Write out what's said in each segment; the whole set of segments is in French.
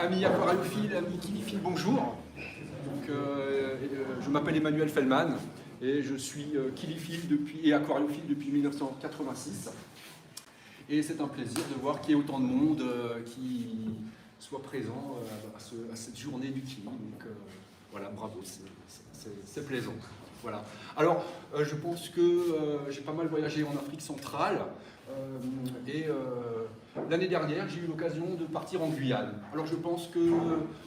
Amis aquariophiles, amis kinéphiles, bonjour. Donc, je m'appelle Emmanuel Fellman et je suis kinéphile et aquariophile depuis 1986. Et c'est un plaisir de voir qu'il y ait autant de monde qui soit présent à cette journée du kiné. Donc voilà, bravo, c'est plaisant. Voilà. Alors, je pense que j'ai pas mal voyagé en Afrique centrale. L'année dernière, j'ai eu l'occasion de partir en Guyane. Alors je pense que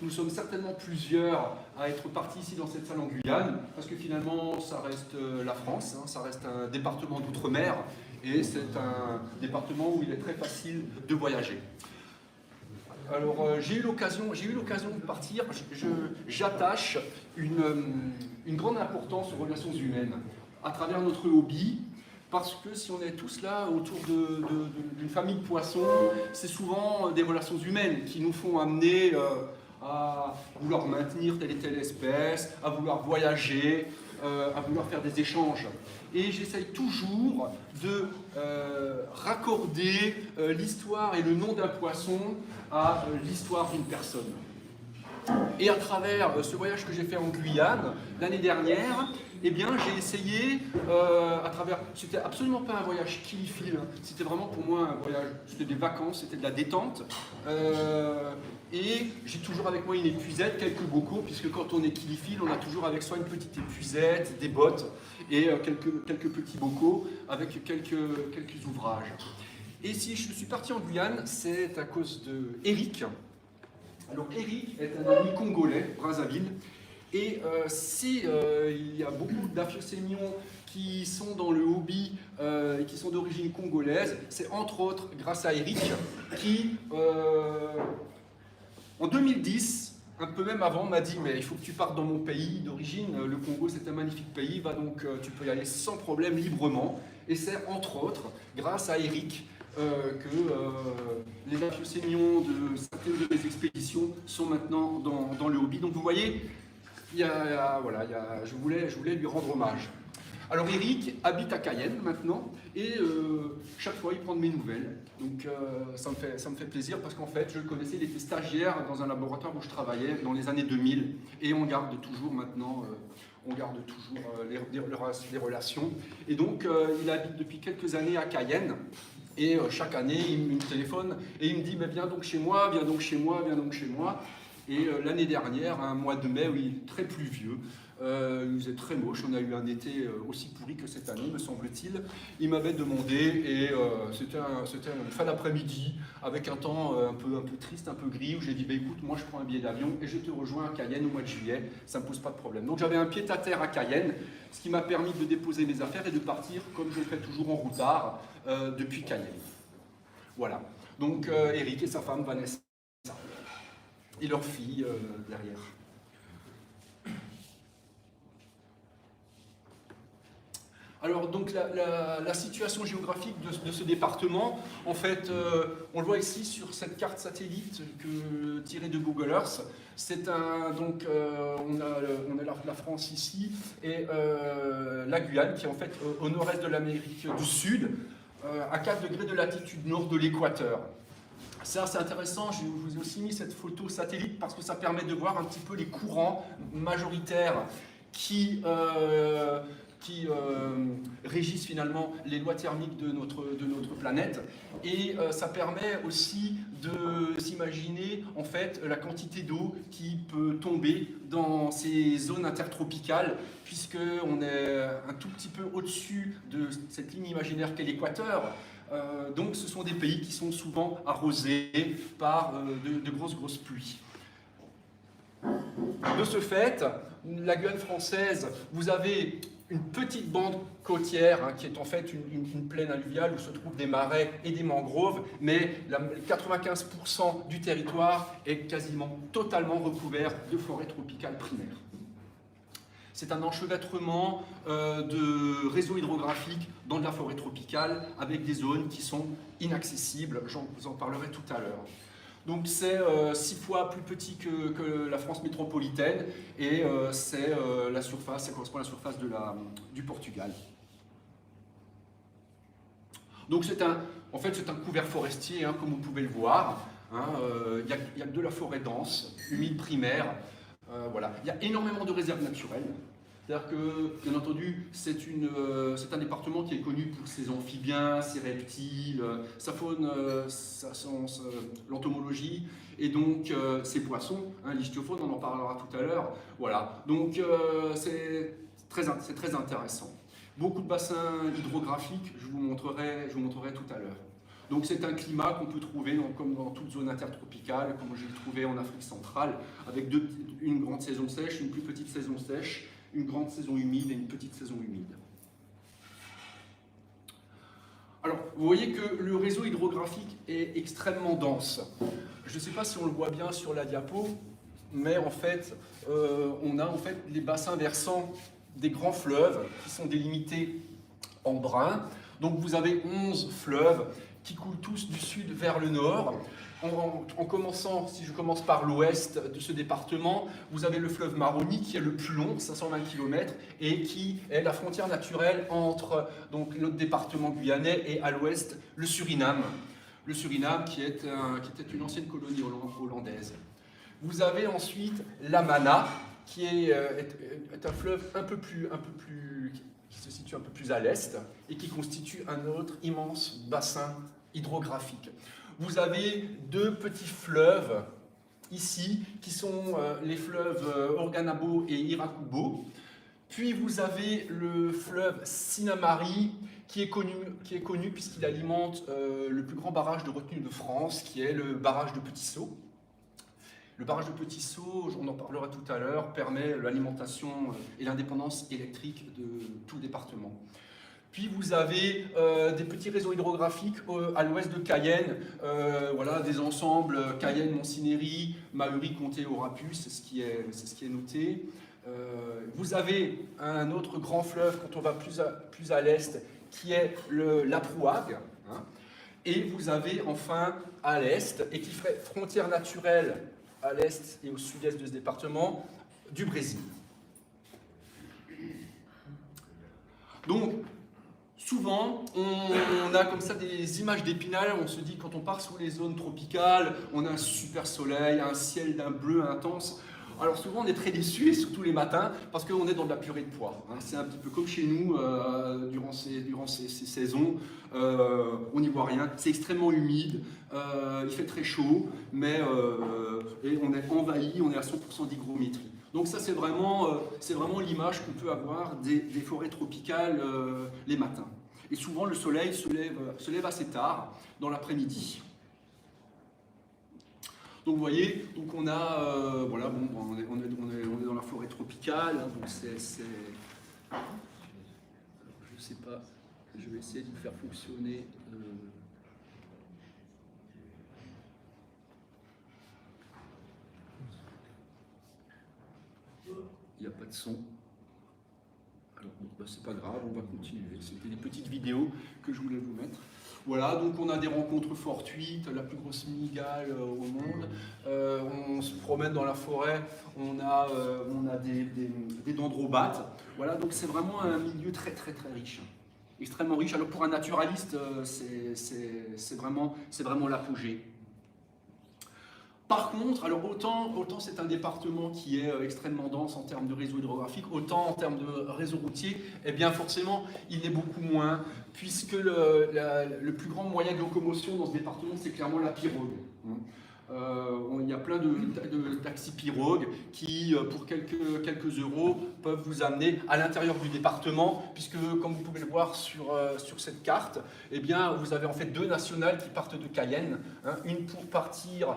nous sommes certainement plusieurs à être partis ici dans cette salle en Guyane, parce que finalement, ça reste la France, hein, ça reste un département d'outre-mer, et c'est un département où il est très facile de voyager. Alors j'ai eu l'occasion de partir, j'attache une grande importance aux relations humaines à travers notre hobby. Parce que si on est tous là autour d'une famille de poissons, c'est souvent des relations humaines qui nous font amener à vouloir maintenir telle et telle espèce, à vouloir voyager, à vouloir faire des échanges. Et j'essaye toujours de raccorder l'histoire et le nom d'un poisson à l'histoire d'une personne. Et à travers ce voyage que j'ai fait en Guyane l'année dernière, eh bien, j'ai essayé, à travers... C'était absolument pas un voyage kinéphile, hein, c'était vraiment pour moi un voyage, c'était des vacances, c'était de la détente. Et j'ai toujours avec moi une épuisette, quelques bocaux, puisque quand on est kinéphile, on a toujours avec soi une petite épuisette, des bottes et quelques petits bocaux avec quelques ouvrages. Et si je suis parti en Guyane, c'est à cause de Eric. Alors Eric est un ami congolais, Brazzaville, et il y a beaucoup d'aphiosémions qui sont dans le hobby et qui sont d'origine congolaise, c'est entre autres grâce à Eric qui, en 2010, un peu même avant, m'a dit « mais il faut que tu partes dans mon pays d'origine, le Congo c'est un magnifique pays, va donc tu peux y aller sans problème, librement ». Et c'est entre autres grâce à Eric que les aphiosémions de certaines de mes expéditions sont maintenant dans le hobby. Donc vous voyez, je voulais lui rendre hommage. Alors Eric habite à Cayenne maintenant et chaque fois il prend de mes nouvelles. Donc ça me fait plaisir parce qu'en fait je le connaissais, il était stagiaire dans un laboratoire où je travaillais dans les années 2000 et on garde toujours maintenant les relations. Et donc il habite depuis quelques années à Cayenne. Et chaque année, il me téléphone et il me dit « viens donc chez moi, viens donc chez moi, viens donc chez moi ». Et l'année dernière, un mois de mai, où il est très pluvieux, il faisait très moche, on a eu un été aussi pourri que cette année, me semble-t-il. Il m'avait demandé, et c'était une fin d'après-midi, avec un temps un peu triste, un peu gris, où j'ai dit « écoute, moi je prends un billet d'avion et je te rejoins à Cayenne au mois de juillet, ça ne me pose pas de problème ». Donc j'avais un pied-à-terre à Cayenne, ce qui m'a permis de déposer mes affaires et de partir, comme je le fais toujours en routard, depuis Cayenne. Voilà. Donc Eric et sa femme Vanessa et leur fille derrière. Alors donc la situation géographique de ce département, en fait, on le voit ici sur cette carte satellite tirée de Google Earth. C'est on a la France ici et la Guyane qui est en fait au nord-est de l'Amérique du Sud, à 4 degrés de latitude nord de l'équateur. Ça, c'est intéressant, je vous ai aussi mis cette photo satellite parce que ça permet de voir un petit peu les courants majoritaires qui régissent finalement les lois thermiques de notre planète. Et ça permet aussi de s'imaginer en fait la quantité d'eau qui peut tomber dans ces zones intertropicales, puisqu'on est un tout petit peu au-dessus de cette ligne imaginaire qu'est l'équateur. Donc ce sont des pays qui sont souvent arrosés par de grosses pluies. De ce fait, la Guyane française, vous avez une petite bande côtière hein, qui est en fait une plaine alluviale où se trouvent des marais et des mangroves, mais 95% du territoire est quasiment totalement recouvert de forêts tropicales primaires. C'est un enchevêtrement de réseaux hydrographiques dans de la forêt tropicale avec des zones qui sont inaccessibles, je vous en parlerai tout à l'heure. Donc c'est 6 fois plus petit que la France métropolitaine et ça correspond à la surface du Portugal. Donc en fait c'est un couvert forestier, hein, comme vous pouvez le voir, Il y a que de la forêt dense, humide primaire. Voilà. Il y a énormément de réserves naturelles. C'est-à-dire que, bien entendu, c'est un département qui est connu pour ses amphibiens, ses reptiles, sa faune, l'entomologie, et donc ses poissons, l'ichtiofaune, on en parlera tout à l'heure. Voilà. Donc c'est très intéressant. Beaucoup de bassins hydrographiques, je vous montrerai tout à l'heure. Donc c'est un climat qu'on peut trouver comme dans toute zone intertropicale, comme j'ai trouvé en Afrique centrale, avec une grande saison sèche, une plus petite saison sèche, une grande saison humide et une petite saison humide. Alors, vous voyez que le réseau hydrographique est extrêmement dense. Je ne sais pas si on le voit bien sur la diapo, mais en fait, on a les bassins versants des grands fleuves qui sont délimités en brun. Donc vous avez 11 fleuves qui coulent tous du sud vers le nord. En commençant, si je commence par l'ouest de ce département, vous avez le fleuve Maroni qui est le plus long, 520 km, et qui est la frontière naturelle entre notre département guyanais et à l'ouest le Suriname. Le Suriname qui était une ancienne colonie hollandaise. Vous avez ensuite la Mana, qui est un fleuve qui se situe un peu plus à l'est et qui constitue un autre immense bassin hydrographique. Vous avez deux petits fleuves ici qui sont les fleuves Organabo et Irakubo. Puis vous avez le fleuve Sinamari qui est connu puisqu'il alimente le plus grand barrage de retenue de France, qui est le barrage de Petit-Saut. Le barrage de Petit-Saut, on en parlera tout à l'heure, permet l'alimentation et l'indépendance électrique de tout le département. Puis vous avez des petits réseaux hydrographiques à l'ouest de Cayenne, voilà, des ensembles Cayenne, Montsinéry, Mahuri, Comté, Orapu, c'est ce qui est noté. Vous avez un autre grand fleuve quand on va plus à l'est, qui est l'Aprouag, et vous avez enfin à l'est, et qui ferait frontière naturelle à l'est et au sud-est de ce département, du Brésil. Donc, souvent, on a comme ça des images d'Épinal, on se dit quand on part sous les zones tropicales, on a un super soleil, un ciel d'un bleu intense. Alors souvent on est très déçus, et surtout les matins, parce qu'on est dans de la purée de pois. C'est un petit peu comme chez nous, durant ces saisons, on n'y voit rien. C'est extrêmement humide, il fait très chaud, mais et on est envahi, on est à 100% d'hygrométrie. Donc ça c'est vraiment l'image qu'on peut avoir des forêts tropicales les matins. Et souvent le soleil se lève assez tard, dans l'après-midi. Donc vous voyez, on a, voilà, bon, on est dans la forêt tropicale, donc c'est, je sais pas, je vais essayer de faire fonctionner. Il n'y a pas de son. Alors bon, bah, c'est pas grave, on va continuer. C'était des petites vidéos que je voulais vous mettre. Voilà, donc on a des rencontres fortuites, la plus grosse mygale au monde. On se promène dans la forêt, on a des dendrobates. Voilà, donc c'est vraiment un milieu très riche, extrêmement riche. Alors pour un naturaliste, c'est vraiment l'apogée. Par contre, alors autant c'est un département qui est extrêmement dense en termes de réseau hydrographique, autant en termes de réseau routier, eh bien forcément, il l'est beaucoup moins, puisque le plus grand moyen de locomotion dans ce département, c'est clairement la pirogue. Il y a plein de taxis-pirogues qui, pour quelques euros, peuvent vous amener à l'intérieur du département, puisque, comme vous pouvez le voir sur cette carte, eh bien, vous avez en fait deux nationales qui partent de Cayenne, une pour partir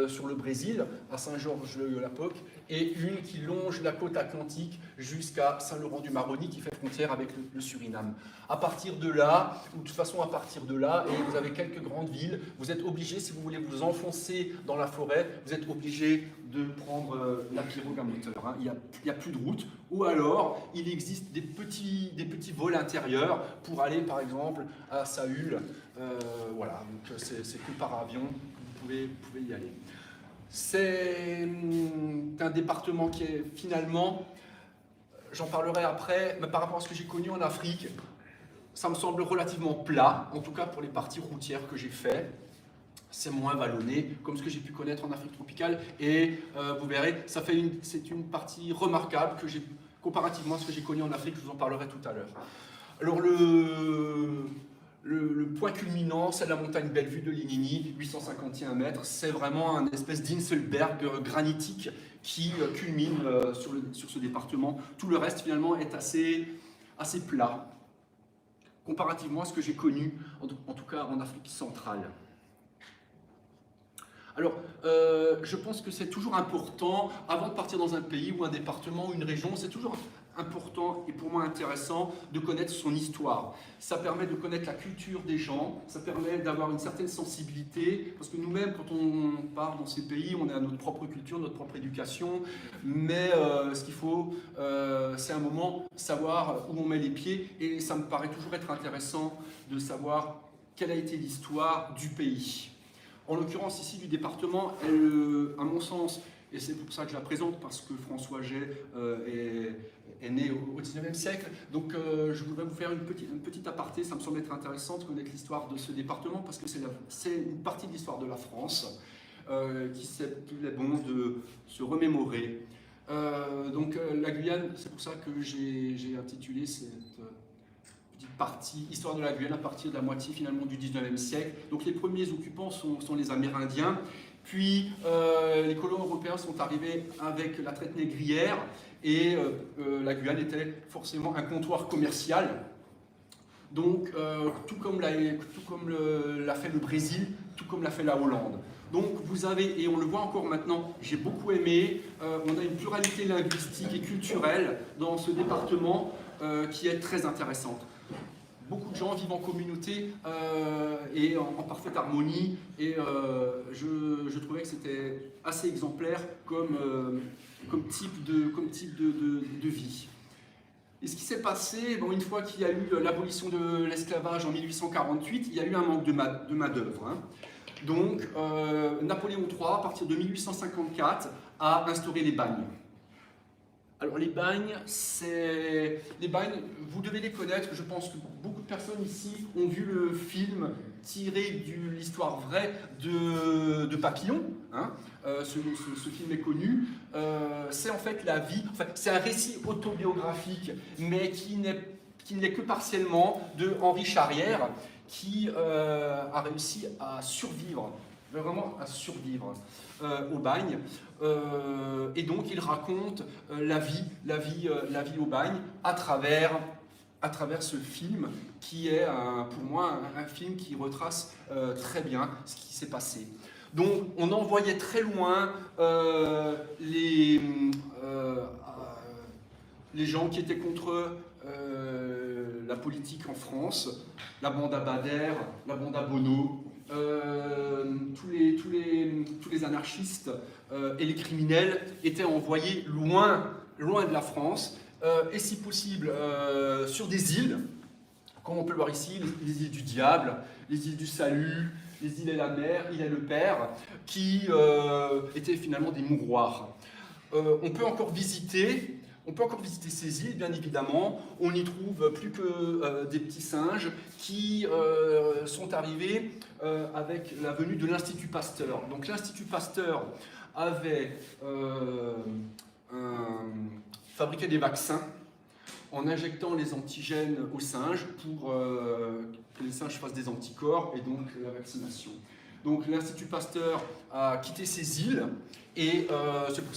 sur le Brésil, à Saint-Georges-le-Lapoc, et une qui longe la côte atlantique jusqu'à Saint-Laurent-du-Maroni, qui fait frontière avec le Suriname. À partir de là, ou de toute façon à partir de là, et vous avez quelques grandes villes, vous êtes obligé, si vous voulez vous enfoncer dans la forêt, vous êtes obligé de prendre la pirogue à moteur. Il n'y a plus de route, ou alors il existe des petits vols intérieurs pour aller par exemple à Saül. Voilà, donc c'est que par avion vous pouvez y aller. C'est un département qui est finalement, j'en parlerai après, mais par rapport à ce que j'ai connu en Afrique, ça me semble relativement plat, en tout cas pour les parties routières que j'ai faites. c'est moins vallonné, comme ce que j'ai pu connaître en Afrique tropicale, et vous verrez, c'est une partie remarquable que j'ai, comparativement à ce que j'ai connu en Afrique, je vous en parlerai tout à l'heure. Alors le point culminant, c'est la montagne Bellevue de Lignini, 851 mètres, c'est vraiment un espèce d'Inselberg granitique qui culmine sur ce département. Tout le reste finalement est assez plat, comparativement à ce que j'ai connu, en tout cas en Afrique centrale. Alors, je pense que c'est toujours important, avant de partir dans un pays ou un département ou une région, c'est toujours important et pour moi intéressant de connaître son histoire. Ça permet de connaître la culture des gens, ça permet d'avoir une certaine sensibilité, parce que nous-mêmes, quand on part dans ces pays, on a notre propre culture, notre propre éducation, mais ce qu'il faut, c'est un moment savoir où on met les pieds, et ça me paraît toujours être intéressant de savoir quelle a été l'histoire du pays. En l'occurrence ici du département, elle, à mon sens, et c'est pour ça que je la présente, parce que François Jay est né au XIXe siècle, donc je voudrais vous faire une petite aparté, ça me semble être intéressant de connaître l'histoire de ce département, parce que c'est une partie de l'histoire de la France qu'il est bon de se remémorer. Donc la Guyane, c'est pour ça que j'ai intitulé cette partie Histoire de la Guyane à partir de la moitié finalement du XIXe siècle. Donc les premiers occupants sont les Amérindiens, puis les colons européens sont arrivés avec la traite négrière et la Guyane était forcément un comptoir commercial. Donc tout comme l'a fait le Brésil, tout comme l'a fait la Hollande. Donc vous avez, et on le voit encore maintenant, j'ai beaucoup aimé, on a une pluralité linguistique et culturelle dans ce département qui est très intéressante. Beaucoup de gens vivent en communauté et en parfaite harmonie, et je trouvais que c'était assez exemplaire comme type de vie. Et ce qui s'est passé, bon, une fois qu'il y a eu l'abolition de l'esclavage en 1848, il y a eu un manque de main-d'œuvre. Hein. Donc Napoléon III, à partir de 1854, a instauré les bagnes. Alors les bagnes, vous devez les connaître, je pense que beaucoup de personnes ici ont vu le film tiré de l'histoire vraie de Papillon, hein. Ce film est connu, c'est en fait la vie, enfin, c'est un récit autobiographique, mais qui n'est que partiellement de Henri Charrière, qui a réussi à survivre, vraiment à survivre au bagne. Et donc il raconte la vie au bagne à travers ce film qui est pour moi un film qui retrace très bien ce qui s'est passé. Donc on envoyait très loin les gens qui étaient contre la politique en France, la bande Abadère, la bande Bono, tous les anarchistes et les criminels étaient envoyés loin de la France, et si possible sur des îles, comme on peut le voir ici, les îles du Diable, les îles du Salut, les îles et la mer, île et le Père, qui étaient finalement des mouroirs. On peut encore visiter ces îles, bien évidemment. On n'y trouve plus que des petits singes qui sont arrivés avec la venue de l'Institut Pasteur. Donc l'Institut Pasteur avait fabriqué des vaccins en injectant les antigènes aux singes pour que les singes fassent des anticorps et donc la vaccination. Donc l'Institut Pasteur a quitté ces îles et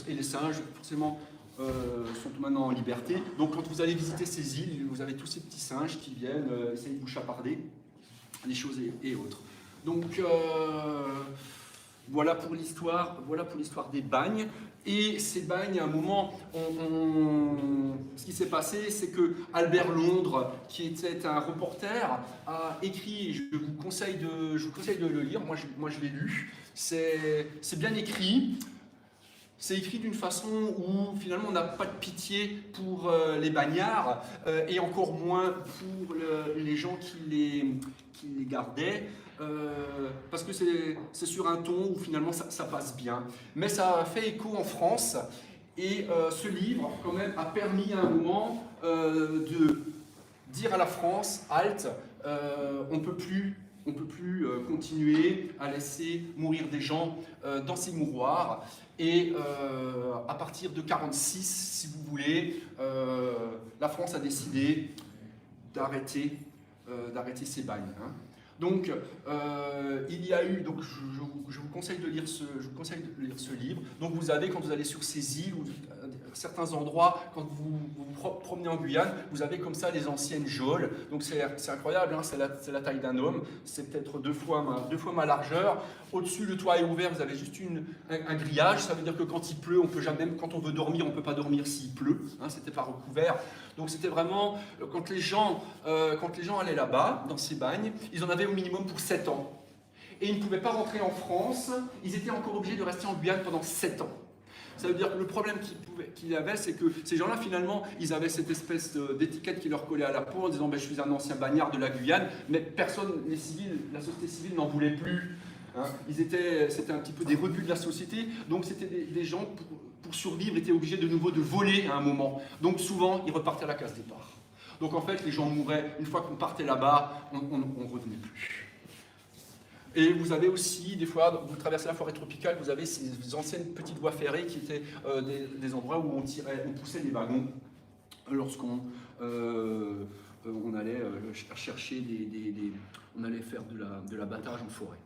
les singes, forcément, sont maintenant en liberté. Donc quand vous allez visiter ces îles, vous avez tous ces petits singes qui viennent essayer de vous chaparder, des choses et autres. Donc voilà pour l'histoire des bagnes. Et ces bagnes, à un moment, ce qui s'est passé, c'est que Albert Londres, qui était un reporter, a écrit, je vous conseille de le lire, moi je l'ai lu, c'est bien écrit. C'est écrit d'une façon où finalement on n'a pas de pitié pour les bagnards et encore moins pour les gens qui les gardaient, parce que c'est sur un ton où finalement ça passe bien. Mais ça a fait écho en France et ce livre quand même a permis à un moment de dire à la France, halte, on ne peut plus on ne peut plus continuer à laisser mourir des gens dans ces mouroirs. Et à partir de 1946, si vous voulez, la France a décidé d'arrêter ces bagnes. Hein. Donc, il y a eu, donc je vous conseille de lire ce livre. Donc, vous avez, quand vous allez sur ces îles ou certains endroits, quand vous vous promenez en Guyane, vous avez comme ça les anciennes geôles. Donc, c'est incroyable, hein, c'est la taille d'un homme. C'est peut-être deux fois ma largeur. Au-dessus, le toit est ouvert, vous avez juste un grillage. Ça veut dire que quand il pleut, on peut jamais, quand on veut dormir, on ne peut pas dormir s'il pleut. Hein, c'était pas recouvert. Donc, c'était vraiment, quand les gens allaient là-bas, dans ces bagnes, ils en avaient au minimum pour 7 ans. Et ils ne pouvaient pas rentrer en France, ils étaient encore obligés de rester en Guyane pendant 7 ans. Ça veut dire que le problème qu'ils avaient, c'est que ces gens-là, finalement, ils avaient cette espèce d'étiquette qui leur collait à la peau en disant ben, « je suis un ancien bagnard de la Guyane », mais personne, les civils, la société civile n'en voulait plus. Hein. C'était un petit peu des rebuts de la société, donc c'était des gens, pour survivre, étaient obligés de nouveau de voler à un moment. Donc souvent, ils repartaient à la case départ. Donc en fait, les gens mouraient, une fois qu'on partait là-bas, on ne revenait plus. Et vous avez aussi, des fois, vous traversez la forêt tropicale, vous avez ces anciennes petites voies ferrées qui étaient des endroits où on poussait des wagons lorsqu'on on allait chercher on allait faire de l'abattage en forêt.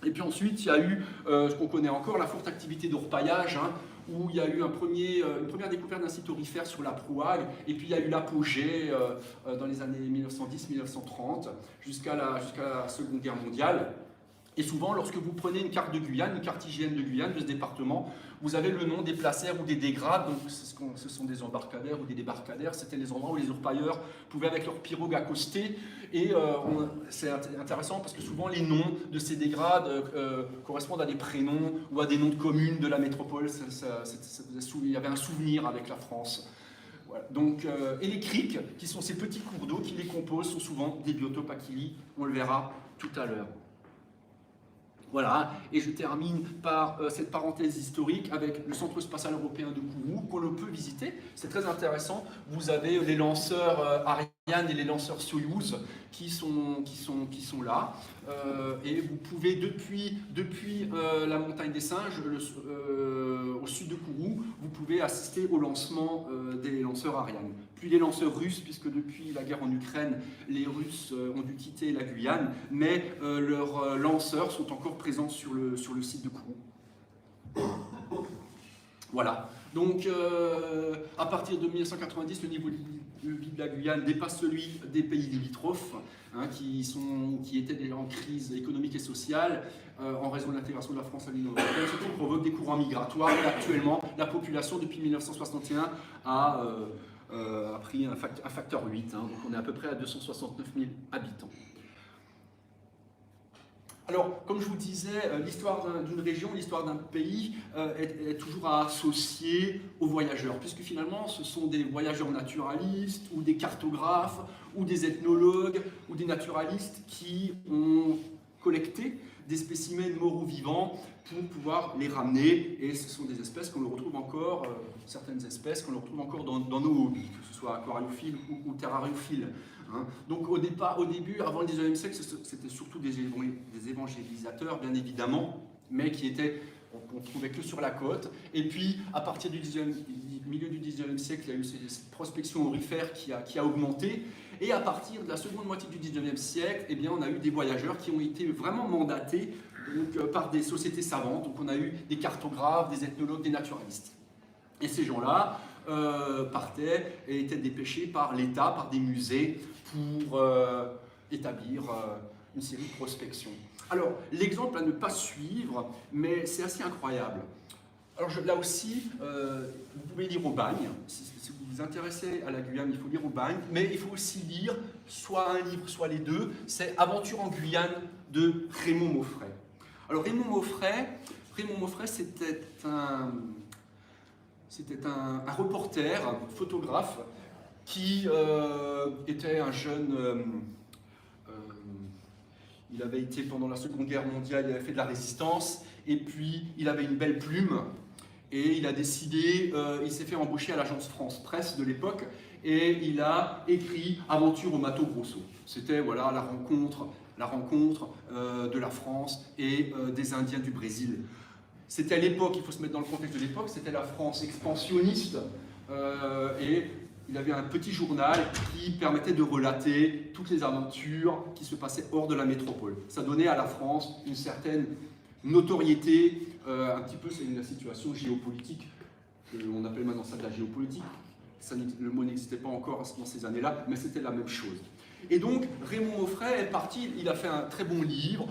Et puis ensuite, il y a eu ce qu'on connaît encore, la forte activité d'orpaillage, hein, où il y a eu une première découverte d'un site aurifère sur la Prouague, et puis il y a eu l'apogée dans les années 1910-1930, jusqu'à la Seconde Guerre mondiale. Et souvent, lorsque vous prenez une carte de Guyane, une carte hygiène de Guyane, de ce département, vous avez le nom des placères ou des dégrades, donc ce sont des embarcadères ou des débarcadères, c'était les endroits où les orpailleurs pouvaient avec leur pirogue accoster, et c'est intéressant parce que souvent les noms de ces dégrades correspondent à des prénoms ou à des noms de communes de la métropole, il y avait un souvenir avec la France. Voilà. Donc, et les criques, qui sont ces petits cours d'eau qui les composent, sont souvent des biotopes aquilii, on le verra tout à l'heure. Voilà, et je termine par cette parenthèse historique avec le Centre spatial européen de Kourou, qu'on peut visiter. C'est très intéressant. Vous avez les lanceurs Ariane et les lanceurs Soyouz qui sont là. Et vous pouvez, depuis la montagne des singes, au sud de Kourou, vous pouvez assister au lancement des lanceurs Ariane. Puis les lanceurs russes, puisque depuis la guerre en Ukraine, les Russes ont dû quitter la Guyane, mais leurs lanceurs sont encore présents sur le site de Kourou. Voilà. Donc, à partir de 1990, le niveau de vie de la Guyane dépasse celui des pays limitrophes, hein, qui étaient déjà en crise économique et sociale en raison de l'intégration de la France à l'Union européenne, ce qui provoque des courants migratoires. Et actuellement, la population, depuis 1961, a pris un facteur 8, hein, donc on est à peu près à 269 000 habitants. Alors, comme je vous disais, l'histoire d'une région, l'histoire d'un pays est toujours à associer aux voyageurs, puisque finalement, ce sont des voyageurs naturalistes, ou des cartographes, ou des ethnologues, ou des naturalistes qui ont collecté des spécimens moraux vivants pour pouvoir les ramener, et ce sont des espèces qu'on retrouve encore, certaines espèces qu'on retrouve encore dans nos hobbies, que ce soit aquariophiles ou terrariophiles. Hein. Donc au début, avant le 19e siècle, c'était surtout des évangélisateurs, bien évidemment, mais qu'on ne trouvait que sur la côte. Et puis, à partir du milieu du 19e siècle, il y a eu cette prospection aurifère qui a augmenté. Et à partir de la seconde moitié du 19e siècle, eh bien, on a eu des voyageurs qui ont été vraiment mandatés donc, par des sociétés savantes. Donc on a eu des cartographes, des ethnologues, des naturalistes. Et ces gens-là partaient et étaient dépêchés par l'État, par des musées, pour établir une série de prospections. Alors, l'exemple à ne pas suivre, mais c'est assez incroyable. Alors là aussi, vous pouvez lire au bagne. Si vous vous intéressez à la Guyane, il faut lire au bagne. Mais il faut aussi lire soit un livre, soit les deux. C'est Aventure en Guyane de Raymond Mauffray. Alors Raymond Mauffray, c'était un reporter, un photographe, qui était un jeune... il avait été pendant la Seconde Guerre mondiale, il avait fait de la résistance, et puis il avait une belle plume, et il a décidé, il s'est fait embaucher à l'agence France Presse de l'époque, et il a écrit Aventure au Mato Grosso. C'était voilà, la rencontre la rencontre de la France et des Indiens du Brésil. C'était à l'époque, il faut se mettre dans le contexte de l'époque, c'était la France expansionniste et il avait un petit journal qui permettait de relater toutes les aventures qui se passaient hors de la métropole. Ça donnait à la France une certaine notoriété, un petit peu c'est la situation géopolitique, on appelle maintenant ça de la géopolitique. Le mot n'existait pas encore dans ces années-là, mais c'était la même chose. Et donc, Raymond Auffray est parti, il a fait un très bon livre,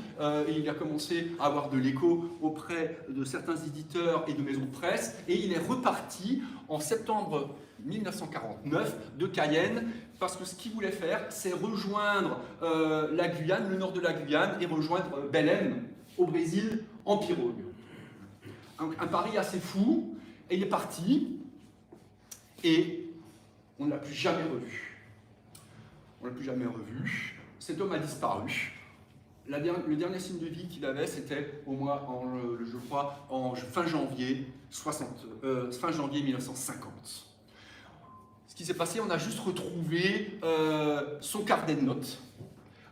et il a commencé à avoir de l'écho auprès de certains éditeurs et de maisons de presse, et il est reparti en septembre 1949 de Cayenne, parce que ce qu'il voulait faire, c'est rejoindre la Guyane, le nord de la Guyane, et rejoindre Belém, au Brésil, en pirogue. Un pari assez fou, et il est parti, et on ne l'a plus jamais revu. On ne l'a plus jamais revu. Cet homme a disparu. Le dernier signe de vie qu'il avait, c'était je crois, fin janvier 1950. Ce qui s'est passé, on a juste retrouvé son carnet de notes,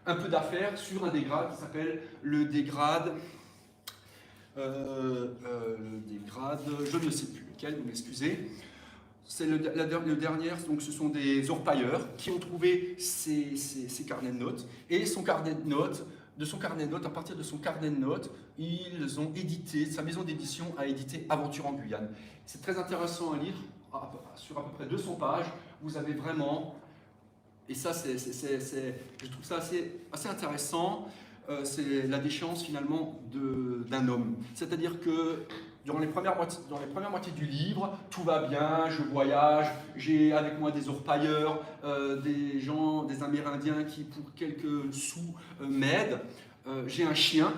un peu d'affaires sur un dégrade qui s'appelle le dégrade, je ne sais plus lequel, vous m'excusez. C'est le dernier, donc ce sont des orpailleurs qui ont trouvé ces carnets de notes. Et son carnet de notes, à partir de son carnet de notes, ils ont édité, sa maison d'édition a édité Aventure en Guyane. C'est très intéressant à lire, sur à peu près 200 pages, vous avez vraiment, et ça je trouve ça assez intéressant, c'est la déchéance finalement d'un homme. C'est-à-dire que dans les premières moitiés du livre, tout va bien, je voyage, j'ai avec moi des orpailleurs, des Amérindiens qui pour quelques sous m'aident, j'ai un chien,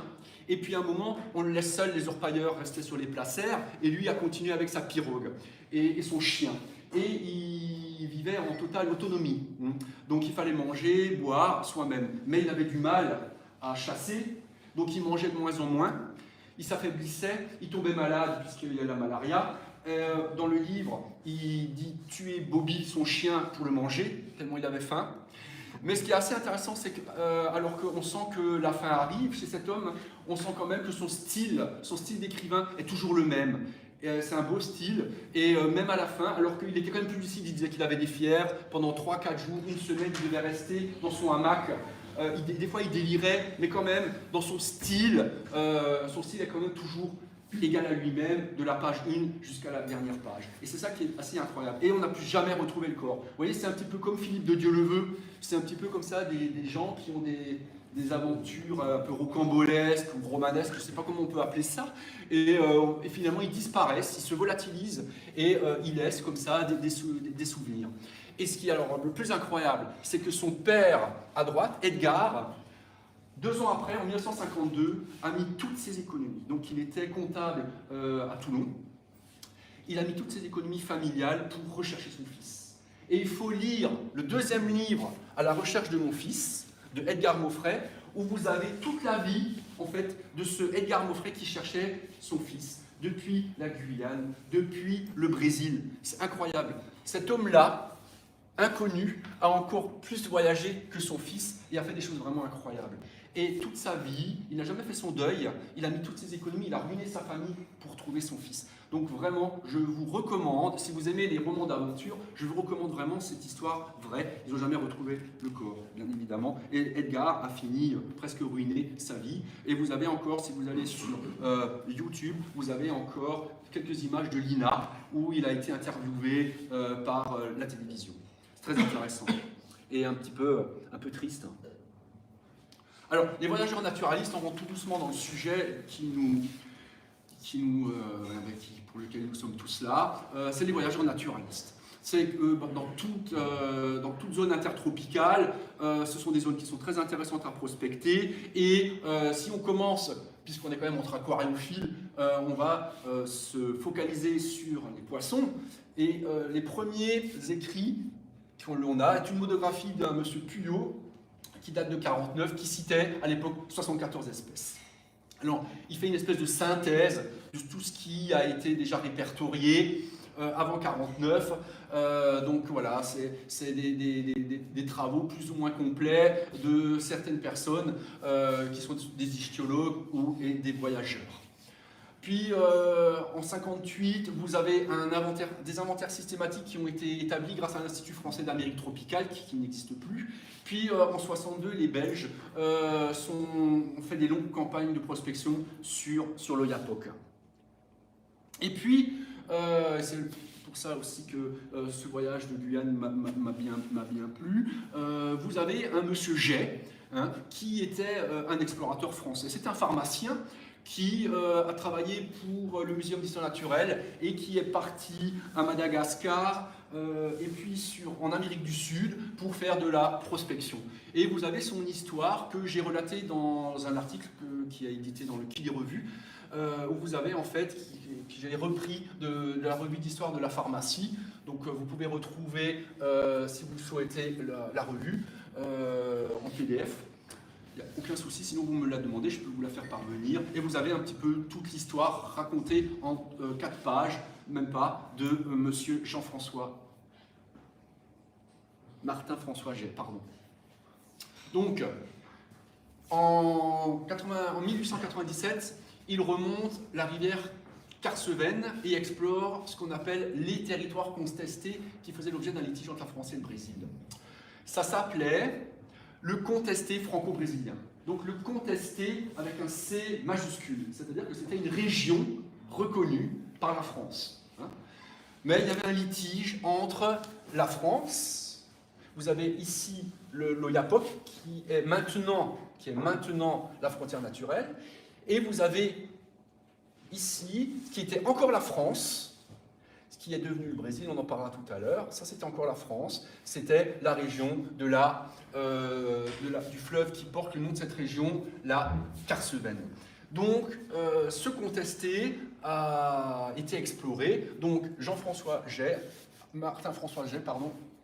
et puis à un moment, on le laisse seul, les orpailleurs rester sur les placères, et lui a continué avec sa pirogue et son chien. Et il vivait en totale autonomie. Donc il fallait manger, boire soi-même. Mais il avait du mal à chasser, donc il mangeait de moins en moins. Il s'affaiblissait, il tombait malade puisqu'il y a la malaria. Dans le livre, il dit tuer Bobby, son chien, pour le manger, tellement il avait faim. Mais ce qui est assez intéressant, c'est que, alors qu'on sent que la fin arrive chez cet homme, on sent quand même que son style d'écrivain est toujours le même. C'est un beau style, et même à la fin, alors qu'il était quand même plus lucide, il disait qu'il avait des fièvres, pendant 3-4 jours, une semaine, il devait rester dans son hamac. Des fois il délirait, mais quand même, dans son style est quand même toujours égal à lui-même, de la page 1 jusqu'à la dernière page. Et c'est ça qui est assez incroyable. Et on n'a plus jamais retrouvé le corps. Vous voyez, c'est un petit peu comme Philippe de Dieu-le-Veut, c'est un petit peu comme ça des gens qui ont des aventures un peu rocambolesques ou romanesques, je ne sais pas comment on peut appeler ça, et finalement ils disparaissent, ils se volatilisent, et ils laissent comme ça des souvenirs. Et ce qui est alors le plus incroyable, c'est que son père à droite, Edgar, 2 ans après, en 1952, a mis toutes ses économies. Donc il était comptable à Toulon. Il a mis toutes ses économies familiales pour rechercher son fils. Et il faut lire le 2e livre, À la recherche de mon fils, de Edgar Moffret, où vous avez toute la vie, en fait, de ce Edgar Moffret qui cherchait son fils, depuis la Guyane, depuis le Brésil. C'est incroyable. Cet homme-là, inconnu, a encore plus voyagé que son fils et a fait des choses vraiment incroyables. Et toute sa vie, il n'a jamais fait son deuil, il a mis toutes ses économies, il a ruiné sa famille pour trouver son fils. Donc vraiment, je vous recommande, si vous aimez les romans d'aventure, je vous recommande vraiment cette histoire vraie. Ils n'ont jamais retrouvé le corps, bien évidemment. Et Edgar a fini presque ruiné sa vie. Et vous avez encore, si vous allez sur YouTube, vous avez encore quelques images de Lina, où il a été interviewé par la télévision. C'est très intéressant et un peu triste. Alors, les voyageurs naturalistes, on rentre tout doucement dans le sujet pour lequel nous sommes tous là. C'est les voyageurs naturalistes. C'est que dans toute zone intertropicale, ce sont des zones qui sont très intéressantes à prospecter. Et si on commence, puisqu'on est quand même entre aquariophiles, on va se focaliser sur les poissons. Et les premiers écrits qu'on a est une monographie d'un monsieur Puyot, qui date de 1949, qui citait à l'époque 74 espèces. Alors, il fait une espèce de synthèse de tout ce qui a été déjà répertorié avant 49. Donc voilà, c'est des travaux plus ou moins complets de certaines personnes qui sont des ichthyologues et des voyageurs. Puis en 58, vous avez des inventaires systématiques qui ont été établis grâce à l'Institut français d'Amérique tropicale, qui n'existe plus. Puis en 62, les Belges ont fait des longues campagnes de prospection sur l'Oyapock. Et puis, c'est pour ça aussi que ce voyage de Guyane m'a bien plu, vous avez un monsieur Jay, hein, qui était un explorateur français. C'est un pharmacien qui a travaillé pour le Muséum d'histoire naturelle et qui est parti à Madagascar et puis en Amérique du Sud pour faire de la prospection. Et vous avez son histoire que j'ai relatée dans un article qui a édité dans le Quai des Revues, où vous avez en fait, que j'ai repris de la revue d'histoire de la pharmacie. Donc vous pouvez retrouver, si vous le souhaitez, la revue en PDF. Il n'y a aucun souci, sinon vous me la demandez, je peux vous la faire parvenir. Et vous avez un petit peu toute l'histoire racontée en 4 pages, même pas, de monsieur Martin-François Jay, pardon. Donc, en 1897, il remonte la rivière Carseveine et explore ce qu'on appelle les territoires contestés qui faisaient l'objet d'un litige entre la France et le Brésil. Ça s'appelait le contesté franco-brésilien. Donc le contesté avec un C majuscule, c'est-à-dire que c'était une région reconnue par la France. Hein. Mais il y avait un litige entre la France, vous avez ici l'Oyapock qui est maintenant la frontière naturelle, et vous avez ici ce qui était encore la France, ce qui est devenu le Brésil, on en parlera tout à l'heure. Ça, c'était encore la France. C'était la région du fleuve qui porte le nom de cette région, la Carseveine. Donc, ce contesté a été exploré. Donc, Martin-François Jay,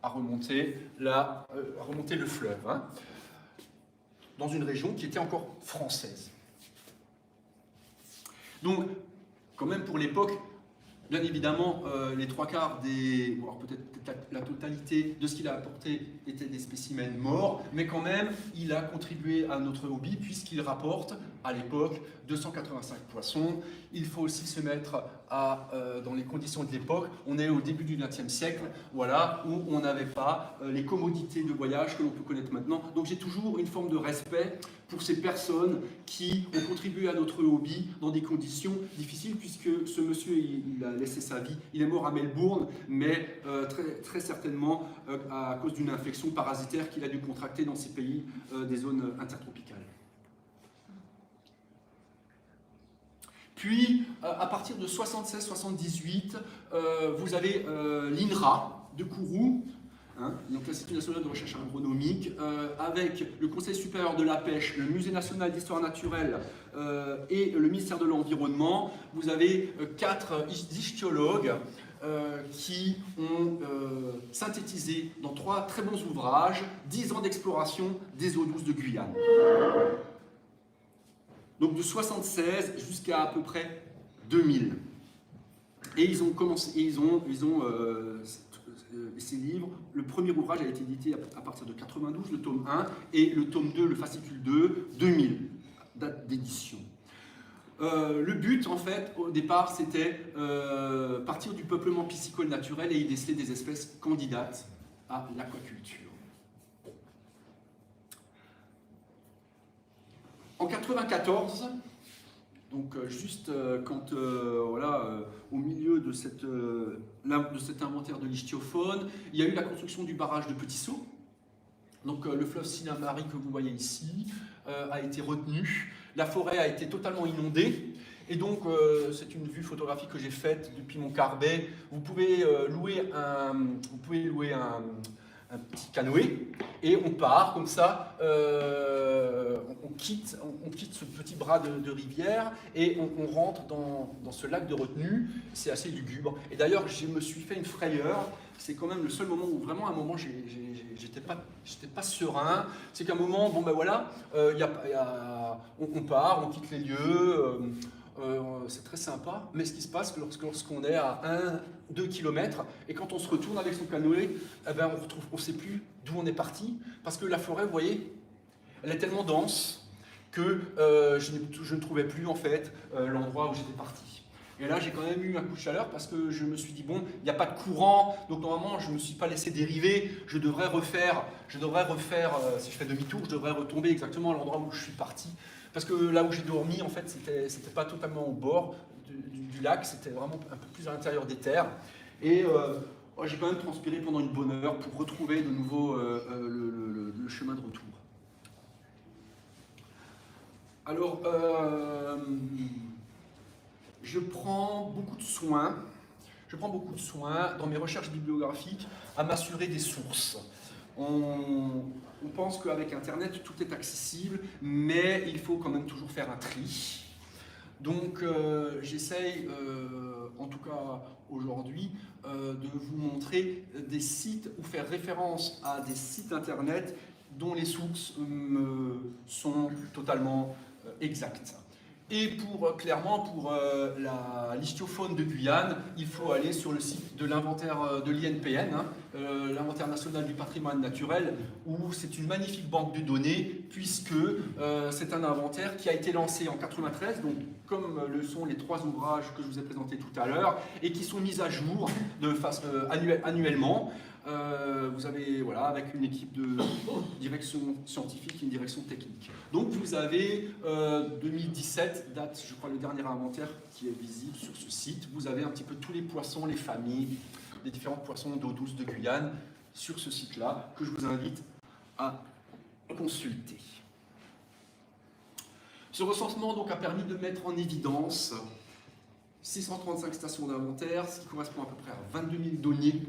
a remonté le fleuve, hein, dans une région qui était encore française. Donc, quand même pour l'époque, bien évidemment, les 3/4 voire peut-être la totalité de ce qu'il a apporté étaient des spécimens morts, mais quand même, il a contribué à notre hobby puisqu'il rapporte, à l'époque, 285 poissons. Il faut aussi se mettre dans les conditions de l'époque. On est au début du XXe siècle, voilà, où on n'avait pas les commodités de voyage que l'on peut connaître maintenant. Donc j'ai toujours une forme de respect pour ces personnes qui ont contribué à notre hobby dans des conditions difficiles, puisque ce monsieur, il a laissé sa vie. Il est mort à Melbourne, mais très certainement à cause d'une infection parasitaire qu'il a dû contracter dans ces pays des zones intertropicales. Puis, à partir de 76-78, vous avez l'INRA de Kourou, hein, donc l'Institut national de recherche agronomique, avec le Conseil supérieur de la pêche, le Musée national d'histoire naturelle et le ministère de l'Environnement. Vous avez 4 ichthyologues qui ont synthétisé dans 3 très bons ouvrages 10 ans d'exploration des eaux douces de Guyane. Donc de 76 jusqu'à à peu près 2000. Et ils ont commencé, ces livres, le premier ouvrage a été édité à partir de 92, le tome 1, et le tome 2, le fascicule 2, 2000, date d'édition. Le but, en fait, au départ, c'était partir du peuplement piscicole naturel et y déceler des espèces candidates à l'aquaculture. En 94, donc juste quand, au milieu de cet inventaire de l'ichtyofaune, il y a eu la construction du barrage de Petit-Saut. Donc le fleuve Sinnamary que vous voyez ici a été retenu. La forêt a été totalement inondée. Et donc, c'est une vue photographique que j'ai faite depuis mon carbet. Vous pouvez louer un petit canoë et on part comme ça, on quitte ce petit bras de rivière et on rentre dans ce lac de retenue. C'est assez lugubre. Et d'ailleurs, je me suis fait une frayeur. C'est quand même le seul moment où vraiment, à un moment, j'étais pas serein. C'est qu'à un moment, bon ben voilà, on part, on quitte les lieux. c'est très sympa, mais ce qui se passe lorsqu'on est à 1-2 km et quand on se retourne avec son canoë, eh ben on ne sait plus d'où on est parti parce que la forêt, vous voyez, elle est tellement dense que je ne trouvais plus en fait l'endroit où j'étais parti. Et là, j'ai quand même eu un coup de chaleur parce que je me suis dit, bon, il n'y a pas de courant, donc normalement, je ne me suis pas laissé dériver, je devrais refaire, si je fais demi-tour, je devrais retomber exactement à l'endroit où je suis parti. Parce que là où j'ai dormi, en fait, c'était pas totalement au bord du lac, c'était vraiment un peu plus à l'intérieur des terres. Et j'ai quand même transpiré pendant une bonne heure pour retrouver de nouveau le chemin de retour. Alors, je prends beaucoup de soin dans mes recherches bibliographiques à m'assurer des sources. On pense qu'avec Internet, tout est accessible, mais il faut quand même toujours faire un tri. Donc, j'essaye, en tout cas aujourd'hui, de vous montrer des sites ou faire référence à des sites Internet dont les sources sont totalement exactes. Et clairement, pour la listiofaune de Guyane, il faut aller sur le site de l'inventaire de l'INPN, l'inventaire national du patrimoine naturel, où c'est une magnifique banque de données, puisque c'est un inventaire qui a été lancé en 1993, donc comme le sont les 3 ouvrages que je vous ai présentés tout à l'heure, et qui sont mis à jour annuellement. Vous avez, voilà, avec une équipe de direction scientifique et une direction technique. Donc vous avez 2017, date, je crois, le dernier inventaire qui est visible sur ce site. Vous avez un petit peu tous les poissons, les familles, les différents poissons d'eau douce de Guyane sur ce site-là, que je vous invite à consulter. Ce recensement donc, a permis de mettre en évidence 635 stations d'inventaire, ce qui correspond à peu près à 22 000 données,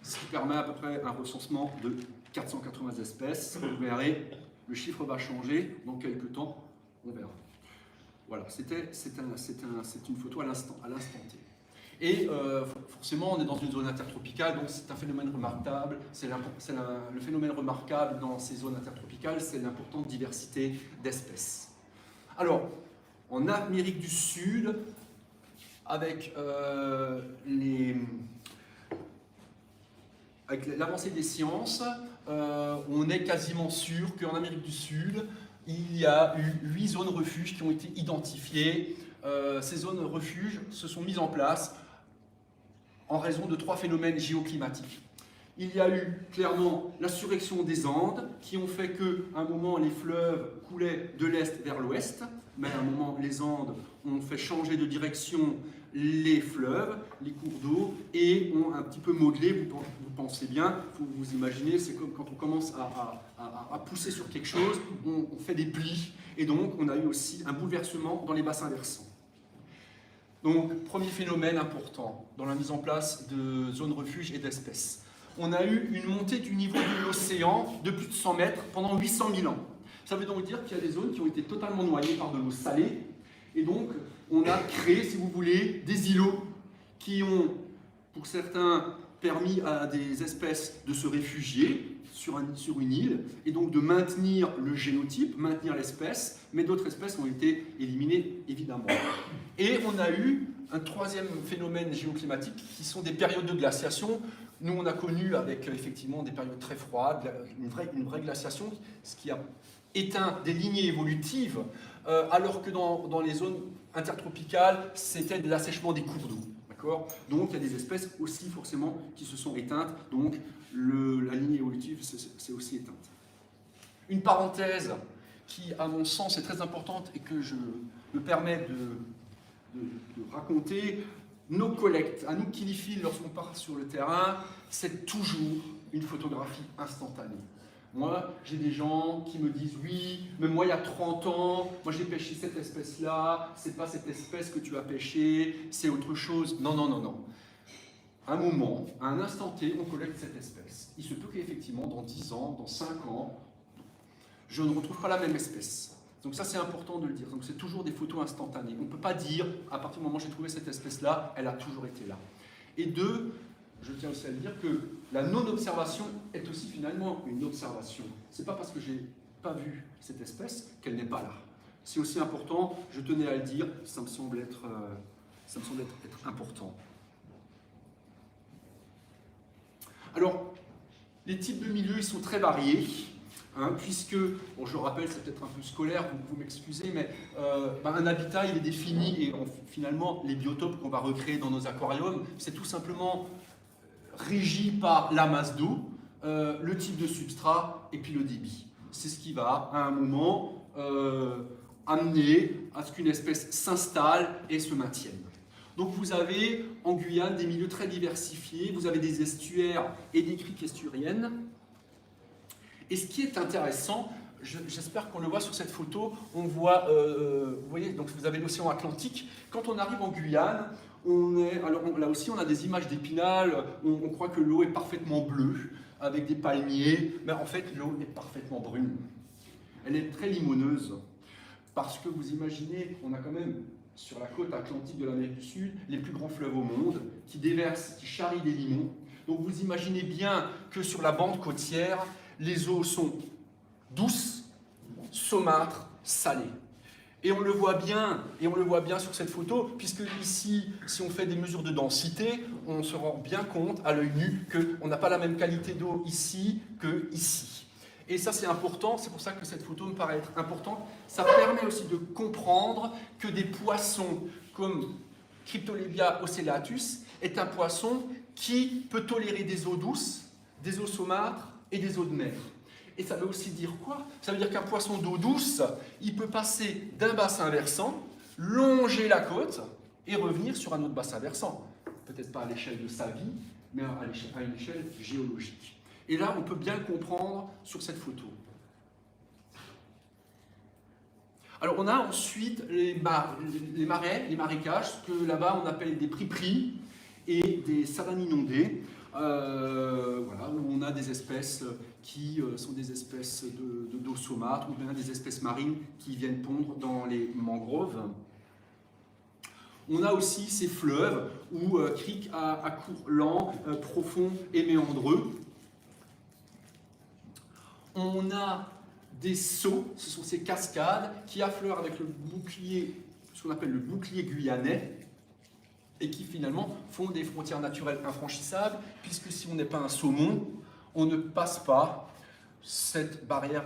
ce qui permet à peu près un recensement de 480 espèces. Vous verrez, le chiffre va changer dans quelques temps, on verra. Voilà, c'est une photo à l'instant T. Et forcément, on est dans une zone intertropicale, donc c'est un phénomène remarquable. Le phénomène remarquable dans ces zones intertropicales, c'est l'importante diversité d'espèces. Alors, en Amérique du Sud, avec l'avancée des sciences, on est quasiment sûr qu'en Amérique du Sud, il y a eu 8 zones refuges qui ont été identifiées. Ces zones refuges se sont mises en place en raison de 3 phénomènes géoclimatiques. Il y a eu clairement la surréaction des Andes, qui ont fait qu'à un moment, les fleuves coulaient de l'est vers l'ouest, mais à un moment, les Andes ont fait changer de direction les fleuves, les cours d'eau, et ont un petit peu modelé, vous pensez bien, vous imaginez, c'est comme quand on commence à pousser sur quelque chose, on fait des plis, et donc on a eu aussi un bouleversement dans les bassins versants. Donc, premier phénomène important dans la mise en place de zones refuges et d'espèces. On a eu une montée du niveau de l'océan de plus de 100 mètres pendant 800 000 ans. Ça veut donc dire qu'il y a des zones qui ont été totalement noyées par de l'eau salée, et donc on a créé, si vous voulez, des îlots qui ont, pour certains, permis à des espèces de se réfugier sur une île, et donc de maintenir le génotype, maintenir l'espèce, mais d'autres espèces ont été éliminées, évidemment. Et on a eu un troisième phénomène géoclimatique, qui sont des périodes de glaciation. Nous, on a connu avec effectivement des périodes très froides, une vraie glaciation, ce qui a éteint des lignées évolutives, alors que dans les zones intertropicales, c'était de l'assèchement des cours d'eau. Donc il y a des espèces aussi forcément qui se sont éteintes, donc la lignée évolutive s'est aussi éteinte. Une parenthèse qui, à mon sens, est très importante et que je me permets de raconter, nos collectes, à nous kiliphiles, lorsqu'on part sur le terrain, c'est toujours une photographie instantanée. Moi, j'ai des gens qui me disent « Oui, mais moi, il y a 30 ans, moi, j'ai pêché cette espèce-là, c'est pas cette espèce que tu as pêchée, c'est autre chose. » Non, non, non, non. À un moment, à un instant T, on collecte cette espèce. Il se peut qu'effectivement, dans 10 ans, dans 5 ans, je ne retrouve pas la même espèce. Donc ça, c'est important de le dire. Donc c'est toujours des photos instantanées. On ne peut pas dire, à partir du moment où j'ai trouvé cette espèce-là, elle a toujours été là. Et deux, je tiens aussi à le dire que la non-observation est aussi finalement une observation. Ce n'est pas parce que je n'ai pas vu cette espèce qu'elle n'est pas là. C'est aussi important, je tenais à le dire, ça me semble être important. Alors, les types de milieux, ils sont très variés, puisque, bon, je rappelle, c'est peut-être un peu scolaire, vous m'excusez, mais un habitat, il est défini, et finalement, les biotopes qu'on va recréer dans nos aquariums, c'est tout simplement régi par la masse d'eau, le type de substrat, et puis le débit. C'est ce qui va, à un moment, amener à ce qu'une espèce s'installe et se maintienne. Donc vous avez en Guyane des milieux très diversifiés, vous avez des estuaires et des criques estuariennes. Et ce qui est intéressant, j'espère qu'on le voit sur cette photo, on voit, vous voyez, donc vous avez l'océan Atlantique. Quand on arrive en Guyane, là aussi on a des images d'Épinal, on croit que l'eau est parfaitement bleue, avec des palmiers, mais en fait l'eau est parfaitement brune. Elle est très limoneuse, parce que vous imaginez, on a quand même sur la côte atlantique de l'Amérique du Sud, les plus grands fleuves au monde, qui déversent, qui charrient des limons. Donc vous imaginez bien que sur la bande côtière, les eaux sont douces, saumâtres, salées. Et on le voit bien sur cette photo, puisque ici, si on fait des mesures de densité, on se rend bien compte à l'œil nu qu'on n'a pas la même qualité d'eau ici que ici. Et ça, c'est important, c'est pour ça que cette photo me paraît être importante. Ça permet aussi de comprendre que des poissons comme Cryptolebia ocellatus est un poisson qui peut tolérer des eaux douces, des eaux saumâtres et des eaux de mer. Et ça veut aussi dire quoi? Ça veut dire qu'un poisson d'eau douce, il peut passer d'un bassin versant, longer la côte et revenir sur un autre bassin versant. Peut-être pas à l'échelle de sa vie, mais à une échelle géologique. Et là, on peut bien le comprendre sur cette photo. Alors, on a ensuite les marais, les marécages, ce que là-bas on appelle des pripris et des savanes inondées, voilà, où on a des espèces qui sont des espèces d'eau saumâtre ou bien des espèces marines qui viennent pondre dans les mangroves. On a aussi ces fleuves ou criques à cours lents, profonds et méandreux. On a des sauts, ce sont ces cascades qui affleurent avec le bouclier, ce qu'on appelle le bouclier guyanais, et qui finalement font des frontières naturelles infranchissables, puisque si on n'est pas un saumon, on ne passe pas cette barrière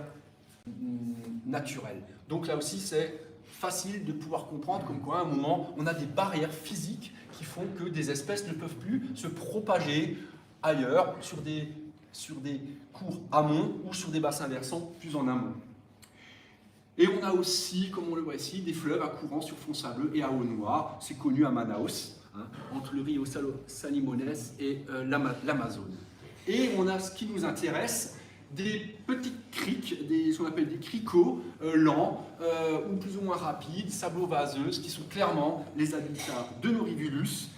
naturelle. Donc là aussi, c'est facile de pouvoir comprendre comme quoi, à un moment, on a des barrières physiques qui font que des espèces ne peuvent plus se propager ailleurs, sur des cours amont ou sur des bassins versants plus en amont. Et on a aussi, comme on le voit ici, des fleuves à courant sur fond sableux et à eau noire. C'est connu à Manaus, entre le Rio Salimones et l'Amazone. Et on a ce qui nous intéresse, des petites criques, ce qu'on appelle des cricots lents ou plus ou moins rapides, sablo-vaseuses, qui sont clairement les habitats de Norivulus,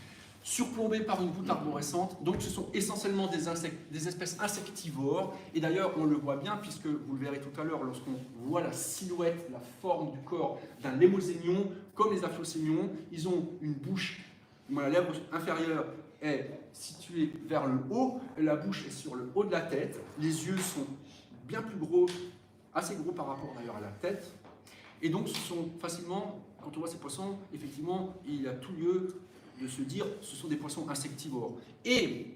surplombés par une voûte arborescente. Donc ce sont essentiellement des espèces insectivores, et d'ailleurs on le voit bien, puisque vous le verrez tout à l'heure, lorsqu'on voit la silhouette, la forme du corps d'un lémosaignons, comme les aphlocémions, ils ont une bouche, la lèvre inférieure est située vers le haut, la bouche est sur le haut de la tête, les yeux sont bien plus gros, assez gros par rapport d'ailleurs à la tête, et donc ce sont facilement, quand on voit ces poissons, effectivement, il y a tout lieu de se dire ce sont des poissons insectivores. Et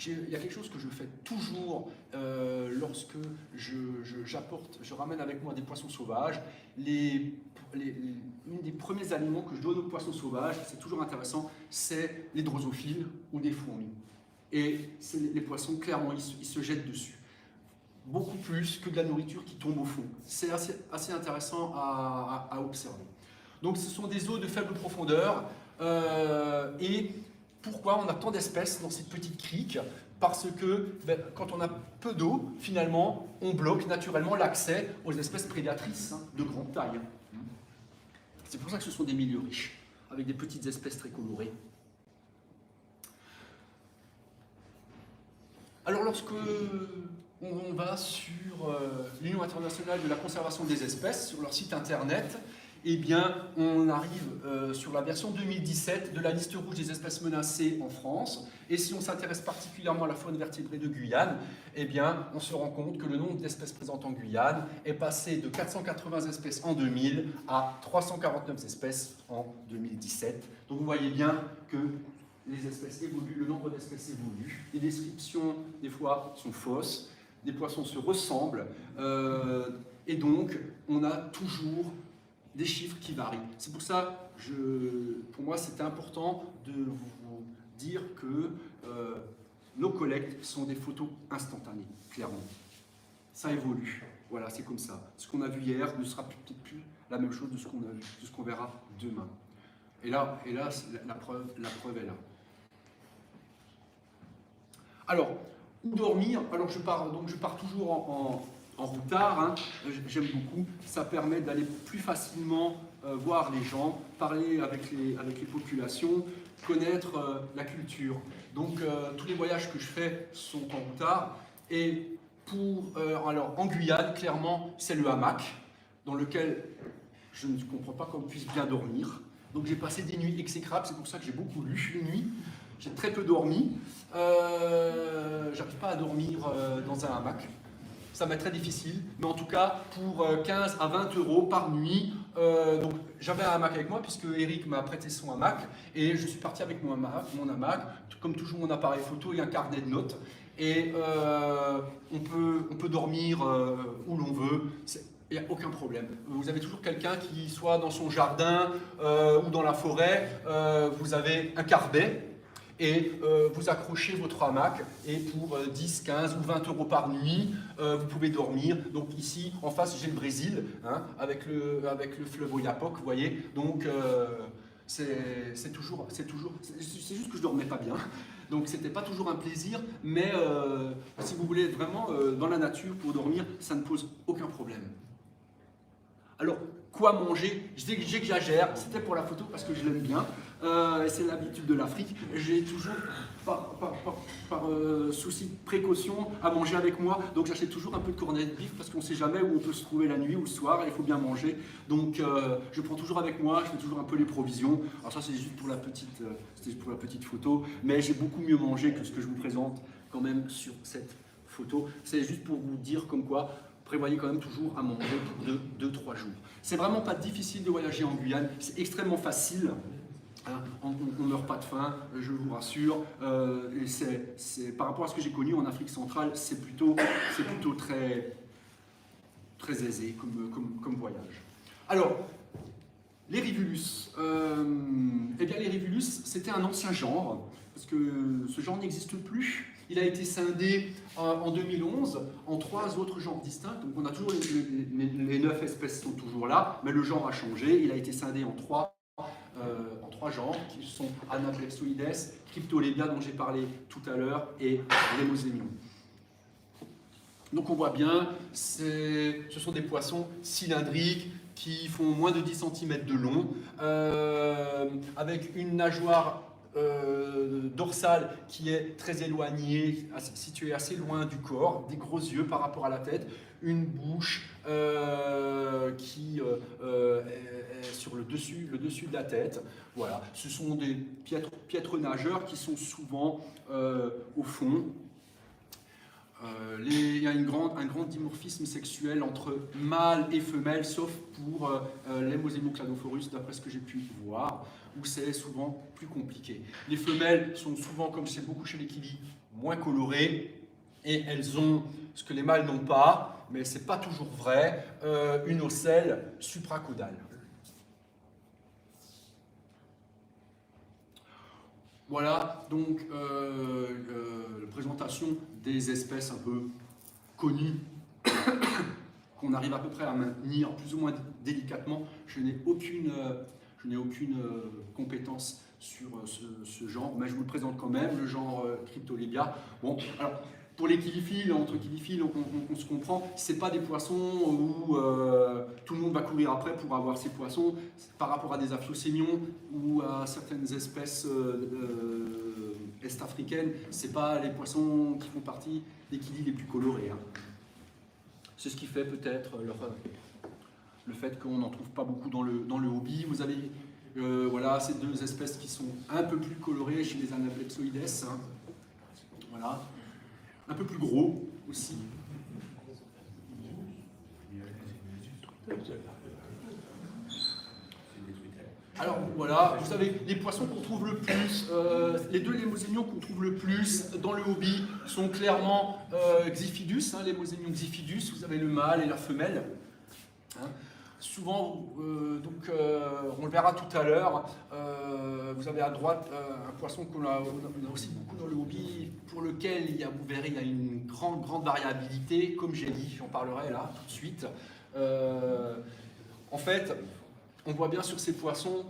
il y a quelque chose que je fais toujours lorsque je ramène avec moi des poissons sauvages. Un des premiers aliments que je donne aux poissons sauvages, c'est toujours intéressant, c'est les drosophiles ou des fourmis. Et les poissons, clairement, ils se jettent dessus. Beaucoup plus que de la nourriture qui tombe au fond. C'est assez intéressant à observer. Donc ce sont des eaux de faible profondeur. Et pourquoi on a tant d'espèces dans cette petite crique? Parce que quand on a peu d'eau, finalement, on bloque naturellement l'accès aux espèces prédatrices de grande taille. C'est pour ça que ce sont des milieux riches, avec des petites espèces très colorées. Alors lorsque on va sur l'Union internationale de la conservation des espèces, sur leur site internet, eh bien, on arrive sur la version 2017 de la liste rouge des espèces menacées en France. Et si on s'intéresse particulièrement à la faune vertébrée de Guyane, eh bien, on se rend compte que le nombre d'espèces présentes en Guyane est passé de 480 espèces en 2000 à 349 espèces en 2017. Donc vous voyez bien que les espèces évoluent, le nombre d'espèces évolue. Les descriptions, des fois, sont fausses. Les poissons se ressemblent. Et donc, on a toujours des chiffres qui varient. C'est pour ça, pour moi, c'était important de vous dire que nos collectes sont des photos instantanées, clairement. Ça évolue. Voilà, c'est comme ça. Ce qu'on a vu hier ne sera peut-être plus la même chose de ce qu'on a vu, de ce qu'on verra demain. Et là la preuve est là. Alors, où dormir? Alors, je pars toujours en routard, hein. J'aime beaucoup. Ça permet d'aller plus facilement voir les gens, parler avec les populations, connaître la culture. Donc, tous les voyages que je fais sont en routard. Et alors, en Guyane, clairement, c'est le hamac, dans lequel je ne comprends pas qu'on puisse bien dormir. Donc, j'ai passé des nuits exécrables, c'est pour ça que j'ai beaucoup lu une nuit. J'ai très peu dormi. J'arrive pas à dormir dans un hamac. Ça m'est très difficile. Mais en tout cas, pour 15 à 20 euros par nuit, donc j'avais un hamac avec moi puisque Eric m'a prêté son hamac. Et je suis parti avec mon hamac, comme toujours mon appareil photo et un carnet de notes. Et on peut dormir où l'on veut. Il n'y a aucun problème. Vous avez toujours quelqu'un qui soit dans son jardin ou dans la forêt. Vous avez un carbet. Et vous accrochez votre hamac et pour 10, 15 ou 20 euros par nuit, vous pouvez dormir. Donc ici, en face, j'ai le Brésil, hein, avec le fleuve Oyapock, vous voyez. Donc c'est juste que je dormais pas bien. Donc c'était pas toujours un plaisir, mais si vous voulez être vraiment dans la nature pour dormir, ça ne pose aucun problème. Alors, quoi manger? J'exagère, c'était pour la photo parce que je l'aime bien. C'est l'habitude de l'Afrique. J'ai toujours, par souci de précaution, à manger avec moi. Donc j'achète toujours un peu de cornet de bif parce qu'on ne sait jamais où on peut se trouver la nuit ou le soir et il faut bien manger. Donc je prends toujours avec moi, je fais toujours un peu les provisions. Alors ça c'est juste pour la petite photo, mais j'ai beaucoup mieux mangé que ce que je vous présente quand même sur cette photo. C'est juste pour vous dire comme quoi, prévoyez quand même toujours à manger pour 2-3 jours. C'est vraiment pas difficile de voyager en Guyane, c'est extrêmement facile. Hein, on ne meurt pas de faim, je vous rassure. Et par rapport à ce que j'ai connu en Afrique centrale, c'est plutôt très, très aisé comme voyage. Alors, les rivulus. Eh bien, les rivulus, c'était un ancien genre, parce que ce genre n'existe plus. Il a été scindé en 2011 en 3 autres genres distincts. Donc on a toujours les 9 espèces sont toujours là, mais le genre a changé. Il a été scindé en 3 genres qui sont Anaplepsoides, Cryptolebia dont j'ai parlé tout à l'heure et Lemosemion. Donc on voit bien, ce sont des poissons cylindriques qui font moins de 10 cm de long, avec une nageoire dorsale qui est très éloignée, située assez loin du corps, des gros yeux par rapport à la tête, une bouche qui est sur le dessus de la tête. Voilà, ce sont des piètres nageurs qui sont souvent au fond. Il y a un grand dimorphisme sexuel entre mâle et femelle, sauf pour l'Lemosemion cladophorus, d'après ce que j'ai pu voir, où c'est souvent plus compliqué. Les femelles sont souvent, comme c'est beaucoup chez les kiwis, moins colorées, et elles ont ce que les mâles n'ont pas, mais ce n'est pas toujours vrai, une ocelle supracaudale. Voilà, donc, la présentation des espèces un peu connues, qu'on arrive à peu près à maintenir plus ou moins délicatement. Je n'ai aucune compétence sur ce genre, mais je vous le présente quand même, le genre Cryptolebia. Bon, alors, pour les kiliphiles, entre kiliphiles, on se comprend, c'est pas des poissons où tout le monde va courir après pour avoir ces poissons. Par rapport à des aphylosémions ou à certaines espèces est-africaines, c'est pas les poissons qui font partie des kilis les plus colorés. Hein. C'est ce qui fait peut-être le fait qu'on n'en trouve pas beaucoup dans le hobby. Vous avez voilà, ces deux espèces qui sont un peu plus colorées chez les Anaplepsoides, hein. Voilà. Un peu plus gros aussi. Alors voilà, vous savez, les poissons qu'on trouve le plus, les deux lémosinions qu'on trouve le plus dans le hobby sont clairement Xifidus, hein, lémosinion Xifidus, vous avez le mâle et la femelle. Hein. Souvent, on le verra tout à l'heure, vous avez à droite un poisson qu'on a aussi beaucoup dans le hobby, pour lequel vous verrez, il y a une grande variabilité, comme j'ai dit, j'en parlerai là tout de suite. En fait, on voit bien sur ces poissons,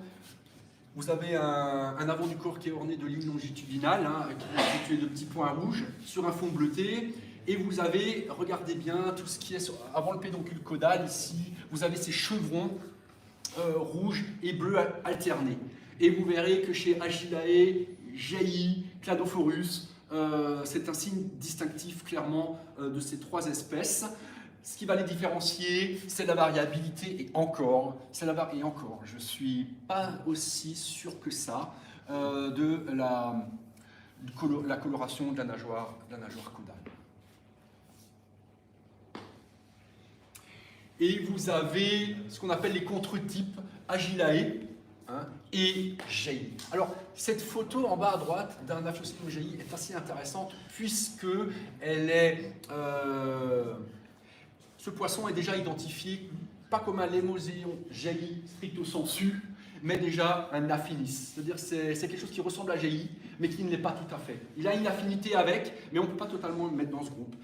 vous avez un avant du corps qui est orné de lignes longitudinales, hein, qui est constitué de petits points rouges sur un fond bleuté. Et vous avez, regardez bien, tout ce qui est avant le pédoncule caudal, ici, vous avez ces chevrons rouges et bleus alternés. Et vous verrez que chez Agilae, Jailli, Cladophorus, c'est un signe distinctif clairement de ces trois espèces. Ce qui va les différencier, c'est la variabilité, et encore, je ne suis pas aussi sûr que ça, de la coloration de la nageoire caudale. Et vous avez ce qu'on appelle les contre-types Agilae, hein, et Jailli. Alors, cette photo en bas à droite d'un Aphyoscenium jailli est assez intéressante puisque elle est... ce poisson est déjà identifié, pas comme un lémosinion jailli stricto sensu, mais déjà un affinis. C'est-à-dire c'est quelque chose qui ressemble à jailli, mais qui ne l'est pas tout à fait. Il a une affinité avec, mais on ne peut pas totalement le mettre dans ce groupe.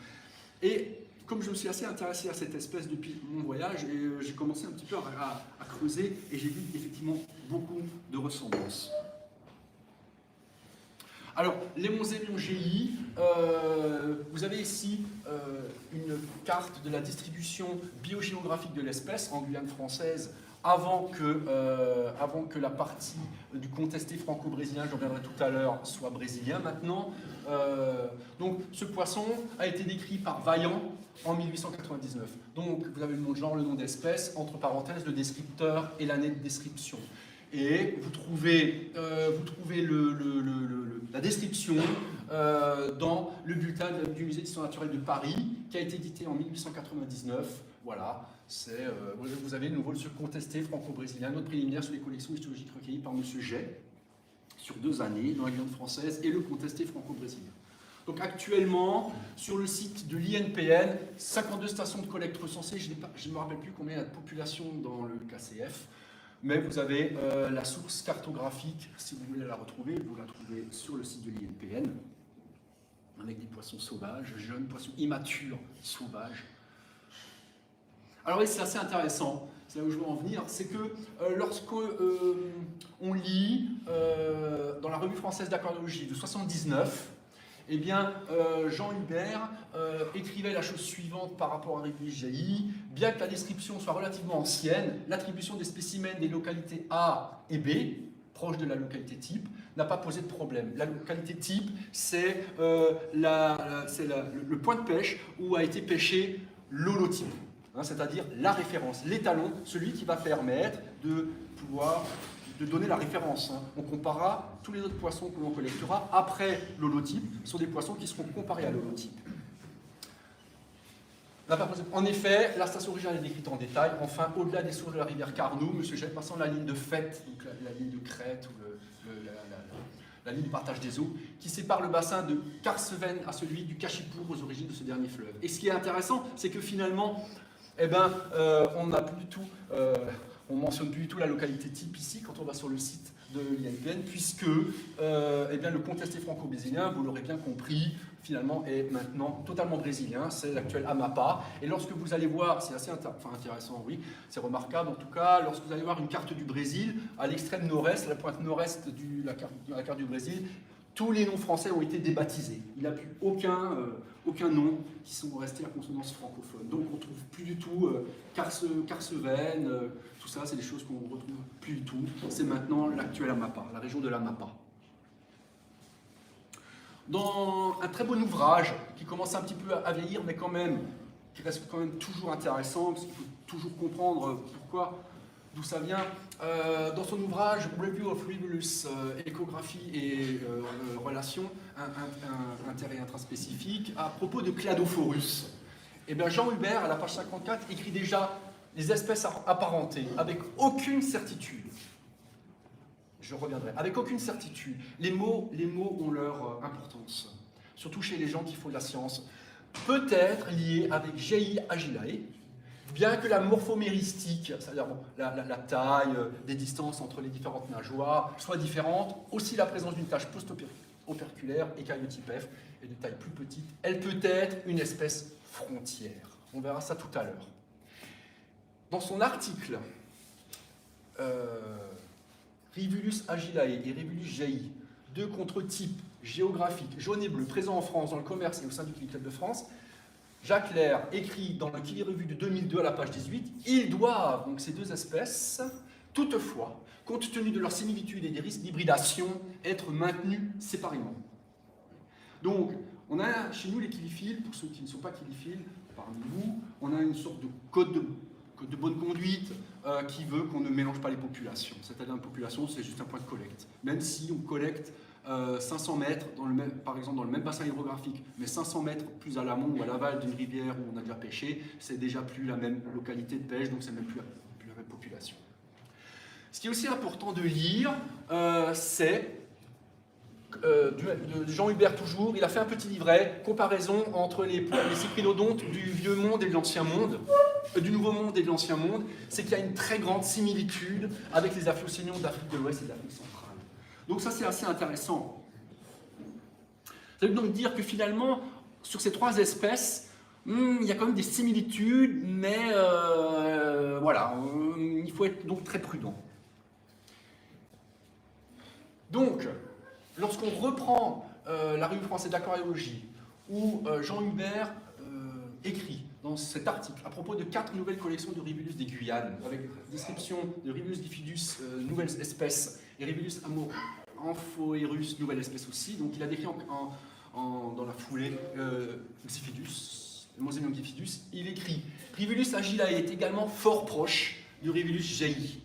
Et comme je me suis assez intéressé à cette espèce depuis mon voyage, j'ai commencé un petit peu à creuser, et j'ai vu effectivement beaucoup de ressemblances. Alors, lémosinion jailli, vous avez ici une carte de la distribution biogéographique de l'espèce en Guyane française avant que la partie du contesté franco-brésilien, j'en reviendrai tout à l'heure, soit brésilien maintenant. Donc, ce poisson a été décrit par Vaillant en 1899. Donc, vous avez le nom de genre, le nom d'espèce, entre parenthèses, le descripteur et l'année de description. Et vous trouvez la description dans le bulletin du Musée d'histoire naturelle de Paris, qui a été édité en 1899. Voilà, vous avez de nouveau ce contesté franco-brésilien, note préliminaire sur les collections histologiques recueillies par M. Jay, sur 2 années, dans la Guyane française, et le contesté franco-brésilien. Donc actuellement, sur le site de l'INPN, 52 stations de collecte recensées, je ne me rappelle plus combien il y a de population dans le KCF, mais vous avez la source cartographique, si vous voulez la retrouver, vous la trouvez sur le site de l'INPN, avec des poissons sauvages, jeunes, poissons immatures, sauvages. Alors oui, c'est assez intéressant, c'est là où je veux en venir, c'est que lorsqu'on lit dans la Revue française d'aquariologie de 79, eh bien, Jean Hubert écrivait la chose suivante par rapport à République jailli. Bien que la description soit relativement ancienne, l'attribution des spécimens des localités A et B, proches de la localité type, n'a pas posé de problème. La localité type, c'est le point de pêche où a été pêché l'holotype, hein, c'est-à-dire la référence, l'étalon, celui qui va permettre de donner la référence. Hein. On comparera tous les autres poissons que l'on collectera après l'holotype, sont des poissons qui seront comparés à l'holotype. En effet, la station originale est décrite en détail. Enfin, au-delà des sources de la rivière Carnot, M. Jay passant la ligne de Fête, donc la ligne de crête, ou la ligne de partage des eaux, qui sépare le bassin de Carseven à celui du Cachipour aux origines de ce dernier fleuve. Et ce qui est intéressant, c'est que finalement, on n'a plus du tout... on ne mentionne plus du tout la localité type ici quand on va sur le site de l'INPN, puisque le contesté franco-brésilien, vous l'aurez bien compris, finalement est maintenant totalement brésilien, c'est l'actuel Amapá. Et lorsque vous allez voir, c'est assez intéressant, oui, c'est remarquable en tout cas, lorsque vous allez voir une carte du Brésil, à l'extrême nord-est, à la pointe nord-est de la carte du Brésil, tous les noms français ont été débaptisés. Il n'y a plus aucun nom qui sont restés à consonance francophone. Donc on ne trouve plus du tout Carseven, tout ça, c'est des choses qu'on ne retrouve plus du tout. C'est maintenant l'actuel Amapá, la région de l'Amapá. Dans un très bon ouvrage qui commence un petit peu à vieillir, mais quand même qui reste quand même toujours intéressant, parce qu'il faut toujours comprendre pourquoi, d'où ça vient. Dans son ouvrage Review of Rivulus, échographie et relations, intérêt intraspécifique, à propos de Cladophorus, et bien Jean Hubert, à la page 54, écrit déjà les espèces apparentées, avec aucune certitude. Je reviendrai. Avec aucune certitude. Les mots ont leur importance, surtout chez les gens qui font de la science. Peut-être lié avec Gei agilae, bien que la morphoméristique, c'est-à-dire la taille, des distances entre les différentes nageoires, soit différente, aussi la présence d'une tache post-operculaire, écaryotype F, et de taille plus petite, elle peut être une espèce frontière. On verra ça tout à l'heure. Dans son article, Rivulus agilae et Rivulus gei, deux contre-types géographiques, jaune et bleu, présents en France, dans le commerce et au sein du Kili Club de France, Jacques Lair écrit dans le Kili Revue de 2002 à la page 18, ils doivent, donc ces deux espèces, toutefois, compte tenu de leur similitude et des risques d'hybridation, être maintenus séparément. Donc, on a chez nous les kiliphiles, pour ceux qui ne sont pas kiliphiles, parmi vous, on a une sorte de code de bonne conduite qui veut qu'on ne mélange pas les populations. C'est-à-dire une population, c'est juste un point de collecte. Même si on collecte 500 mètres, par exemple dans le même bassin hydrographique, mais 500 mètres plus à l'amont ou à l'aval d'une rivière où on a déjà pêché, c'est déjà plus la même localité de pêche, donc c'est même plus la même population. Ce qui est aussi important de lire, c'est de Jean Hubert toujours, il a fait un petit livret, comparaison entre les cyprinodontes du vieux monde et de l'ancien monde, du nouveau monde et de l'ancien monde, c'est qu'il y a une très grande similitude avec les Aphyocénions d'Afrique de l'Ouest et d'Afrique centrale. Donc ça c'est assez intéressant. Ça veut donc dire que finalement, sur ces trois espèces, il y a quand même des similitudes, mais voilà, il faut être donc très prudent. Donc, lorsqu'on reprend la revue française d'aquariologie, où Jean Hubert écrit dans cet article à propos de 4 nouvelles collections de Rivulus des Guyanes, avec description de Rivulus diffidus, nouvelle espèce, et Rivulus amphoerus, nouvelle espèce aussi. Donc il a décrit dans la foulée Xifidus, le Moselium Xifidus. Il écrit Rivulus agilae est également fort proche du Rivulus gei.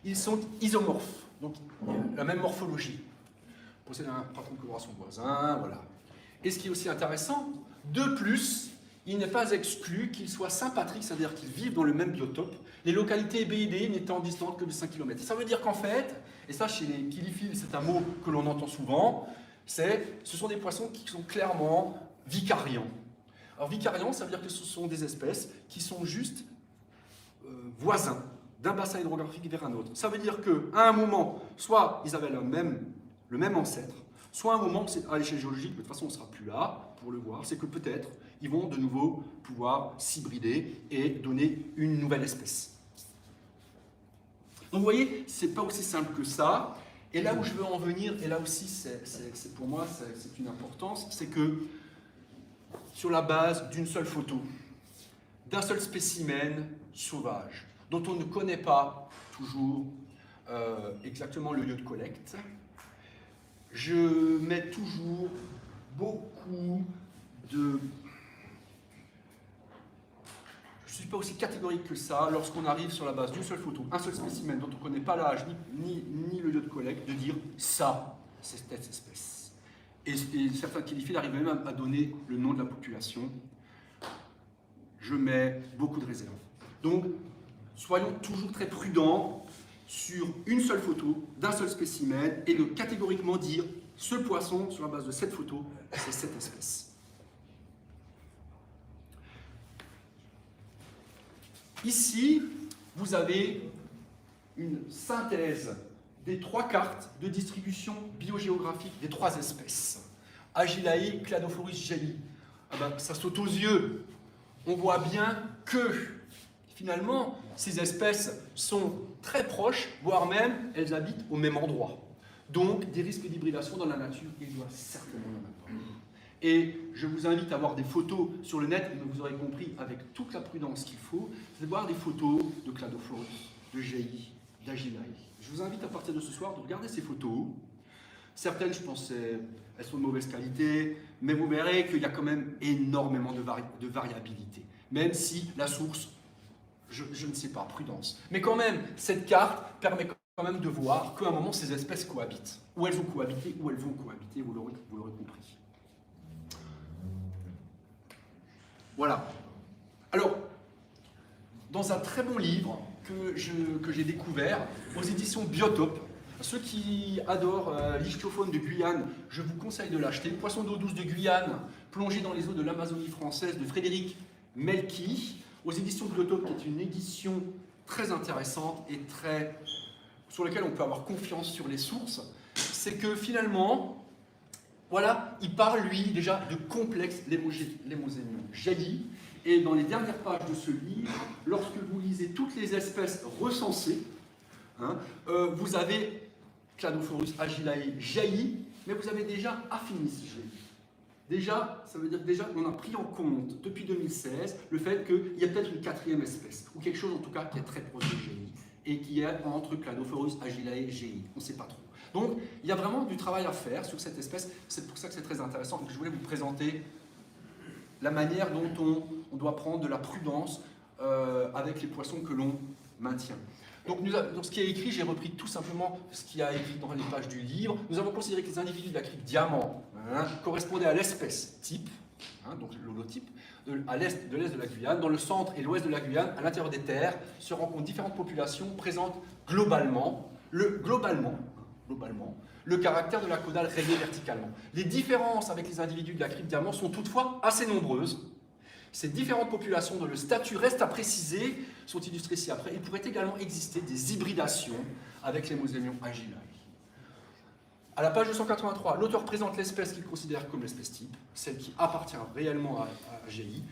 Ils sont isomorphes, donc la même morphologie. Possèdent un patron de coloration voisin, voilà. Et ce qui est aussi intéressant, de plus, il n'est pas exclu qu'ils soient sympatriques, c'est-à-dire qu'ils vivent dans le même biotope, les localités B et D n'étant distantes que de 5 km. Ça veut dire qu'en fait, et ça chez les kiliphiles, c'est un mot que l'on entend souvent, ce sont des poissons qui sont clairement vicariants. Alors vicariants, ça veut dire que ce sont des espèces qui sont juste voisins d'un bassin hydrographique vers un autre. Ça veut dire qu'à un moment, soit ils avaient le même ancêtre, soit à un moment, à l'échelle géologique, mais de toute façon on ne sera plus là pour le voir, c'est que peut-être ils vont de nouveau pouvoir s'hybrider et donner une nouvelle espèce. Donc vous voyez, ce n'est pas aussi simple que ça. Et là où je veux en venir, et là aussi pour moi c'est une importance, c'est que sur la base d'une seule photo, d'un seul spécimen sauvage, dont on ne connaît pas toujours exactement le lieu de collecte, je mets toujours beaucoup de... Je ne suis pas aussi catégorique que ça lorsqu'on arrive sur la base d'une seule photo, un seul spécimen dont on ne connaît pas l'âge ni le lieu de collecte, de dire ça, c'est cette espèce. Et certains kiliphiles arrivent même à donner le nom de la population. Je mets beaucoup de réserves. Donc, soyons toujours très prudents sur une seule photo, d'un seul spécimen, et de catégoriquement dire ce poisson, sur la base de cette photo, c'est cette espèce. Ici, vous avez une synthèse des 3 cartes de distribution biogéographique des 3 espèces. Agilae, Cladophorus, gei. Ah ben, ça saute aux yeux. On voit bien que, finalement, ces espèces sont très proches, voire même, elles habitent au même endroit. Donc, des risques d'hybridation dans la nature, il doit certainement y en avoir. Et je vous invite à voir des photos sur le net, mais vous aurez compris, avec toute la prudence qu'il faut, c'est de voir des photos de Cladophorus, de gei, d'Agilae. Je vous invite à partir de ce soir de regarder ces photos, Certaines, je pense, elles sont de mauvaise qualité, mais vous verrez qu'il y a quand même énormément de variabilité. Même si la source, je ne sais pas, prudence. Mais quand même, cette carte permet quand même de voir qu'à un moment, ces espèces cohabitent. Où elles ont cohabité, où elles vont cohabiter, vous l'aurez compris. Voilà. Alors, dans un très bon livre que j'ai découvert aux éditions Biotope, ceux qui adorent l'ichtyofaune de Guyane, je vous conseille de l'acheter. Poisson d'eau douce de Guyane, plongé dans les eaux de l'Amazonie française, de Frédéric Melki, aux éditions Biotope, qui est une édition très intéressante et sur laquelle on peut avoir confiance sur les sources. C'est que finalement, voilà, il parle, lui, déjà de complexe lémosémion jailli. Et dans les dernières pages de ce livre, lorsque vous lisez toutes les espèces recensées, vous avez Cladophorus agilae jailli, mais vous avez déjà Aphinis jailli. Déjà, ça veut dire qu'on a pris en compte depuis 2016 le fait qu'il y a peut-être une quatrième espèce, ou quelque chose en tout cas qui est très proche de jailli, et qui est entre Cladophorus agilae jailli. On ne sait pas trop. Donc, il y a vraiment du travail à faire sur cette espèce. C'est pour ça que c'est très intéressant. Je voulais vous présenter la manière dont on doit prendre de la prudence avec les poissons que l'on maintient. Donc, dans ce qui est écrit, j'ai repris tout simplement ce qui a écrit dans les pages du livre. Nous avons considéré que les individus de la crique diamant correspondaient à l'espèce type, donc l'holotype, de l'est de la Guyane. Dans le centre et l'ouest de la Guyane, à l'intérieur des terres, se rencontrent différentes populations présentent globalement le caractère de la caudale rayée verticalement. Les différences avec les individus de la crique diamant sont toutefois assez nombreuses. Ces différentes populations dont le statut reste à préciser sont illustrées ci après. Il pourrait également exister des hybridations avec les Mosémion agilae. À la page 283, l'auteur présente l'espèce qu'il considère comme l'espèce type, celle qui appartient réellement à GI.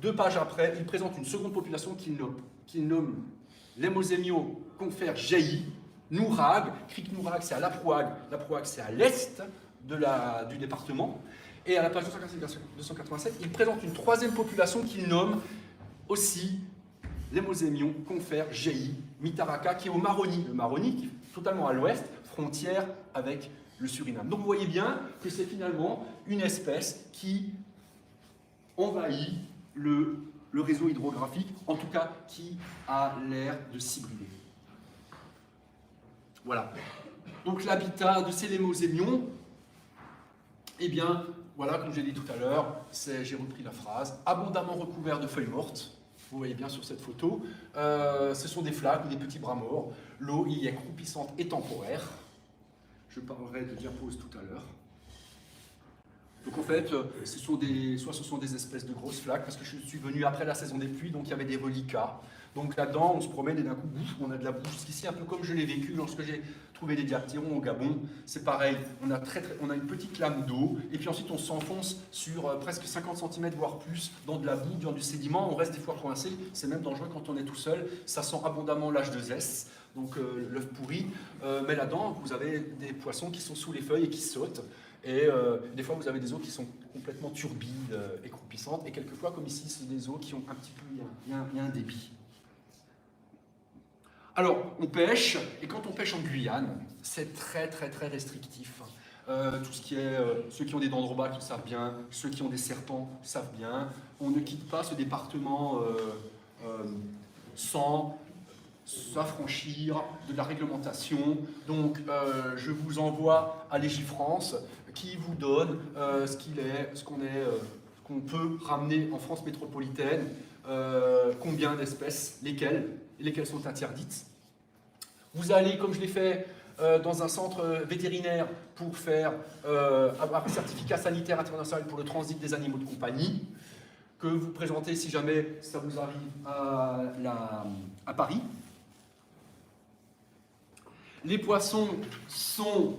2 pages après, il présente une seconde population qu'il nomme l'Hémosémio confère GI, Nourag. Crique Nourag, c'est à Laprouag. Laprouag, c'est à l'est du département. Et à la page 287, il présente une troisième population qu'il nomme aussi l'Hémosémion confère GI, Mitaraka, qui est au Maroni. Le Maroni, qui est totalement à l'ouest, frontière avec le Suriname. Donc vous voyez bien que c'est finalement une espèce qui envahit le réseau hydrographique, en tout cas qui a l'air de s'hybrider. Voilà. Donc l'habitat de ces lémosémions, eh bien, voilà, comme j'ai dit tout à l'heure, j'ai repris la phrase, abondamment recouvert de feuilles mortes. Vous voyez bien sur cette photo. Ce sont des flaques ou des petits bras morts. L'eau y est croupissante et temporaire. Je parlerai de diapause tout à l'heure. Donc en fait, soit ce sont des espèces de grosses flaques, parce que je suis venu après la saison des pluies, donc il y avait des reliquats. Donc là-dedans, on se promène et d'un coup, on a de la boue jusqu'ici, un peu comme je l'ai vécu lorsque j'ai trouvé des diaptérons au Gabon. C'est pareil, on a une petite lame d'eau, et puis ensuite on s'enfonce sur presque 50 cm, voire plus, dans de la boue, dans du sédiment. On reste des fois coincé, c'est même dangereux quand on est tout seul. Ça sent abondamment l'H2S, donc l'œuf pourri. Mais là-dedans, vous avez des poissons qui sont sous les feuilles et qui sautent. Et des fois, vous avez des eaux qui sont complètement turbides et croupissantes. Et quelquefois, comme ici, c'est des eaux qui ont un petit peu, il y a un débit. Alors, on pêche, et quand on pêche en Guyane, c'est très restrictif. Tout ce qui est, ceux qui ont des dendrobates le savent bien, ceux qui ont des serpents savent bien. On ne quitte pas ce département sans s'affranchir de la réglementation. Donc, je vous envoie à Légifrance, qui vous donne ce qu'on peut ramener en France métropolitaine, combien d'espèces, lesquelles sont interdites. Vous allez, comme je l'ai fait, dans un centre vétérinaire pour faire avoir un certificat sanitaire international pour le transit des animaux de compagnie, que vous présentez si jamais ça vous arrive à Paris. Les poissons sont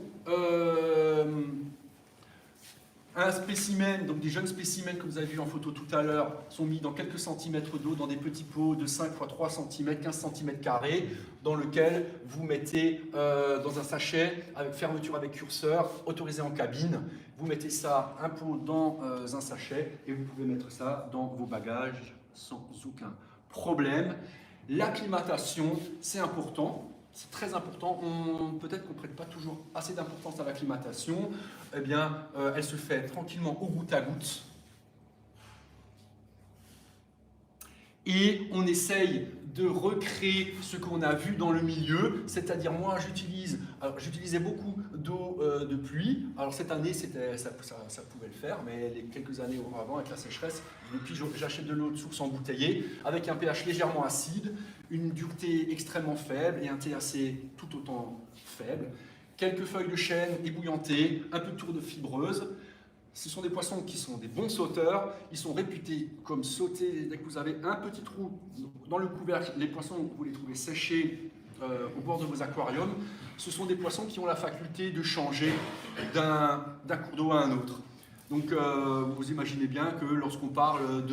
un spécimen, donc des jeunes spécimens que vous avez vus en photo tout à l'heure, sont mis dans quelques centimètres d'eau, dans des petits pots de 5 x 3 cm, 15 cm², dans lequel vous mettez dans un sachet, avec fermeture avec curseur, autorisé en cabine. Vous mettez ça, un pot dans un sachet, et vous pouvez mettre ça dans vos bagages sans aucun problème. L'acclimatation, c'est important. c'est très important. Peut-être qu'on ne prête pas toujours assez d'importance à l'acclimatation. Eh bien, elle se fait tranquillement au goutte à goutte. Et on essaye de recréer ce qu'on a vu dans le milieu, c'est-à-dire moi j'utilisais beaucoup d'eau de pluie. Alors cette année ça pouvait le faire, mais les quelques années auparavant avec la sécheresse, depuis j'achète de l'eau de source embouteillée avec un pH légèrement acide, une dureté extrêmement faible et un THC tout autant faible. Quelques feuilles de chêne ébouillantées, un peu de tour de fibreuse. Ce sont des poissons qui sont des bons sauteurs, ils sont réputés comme sauter dès que vous avez un petit trou dans le couvercle. Les poissons, vous les trouvez séchés au bord de vos aquariums. Ce sont des poissons qui ont la faculté de changer d'un cours d'eau à un autre. Donc vous imaginez bien que lorsqu'on parle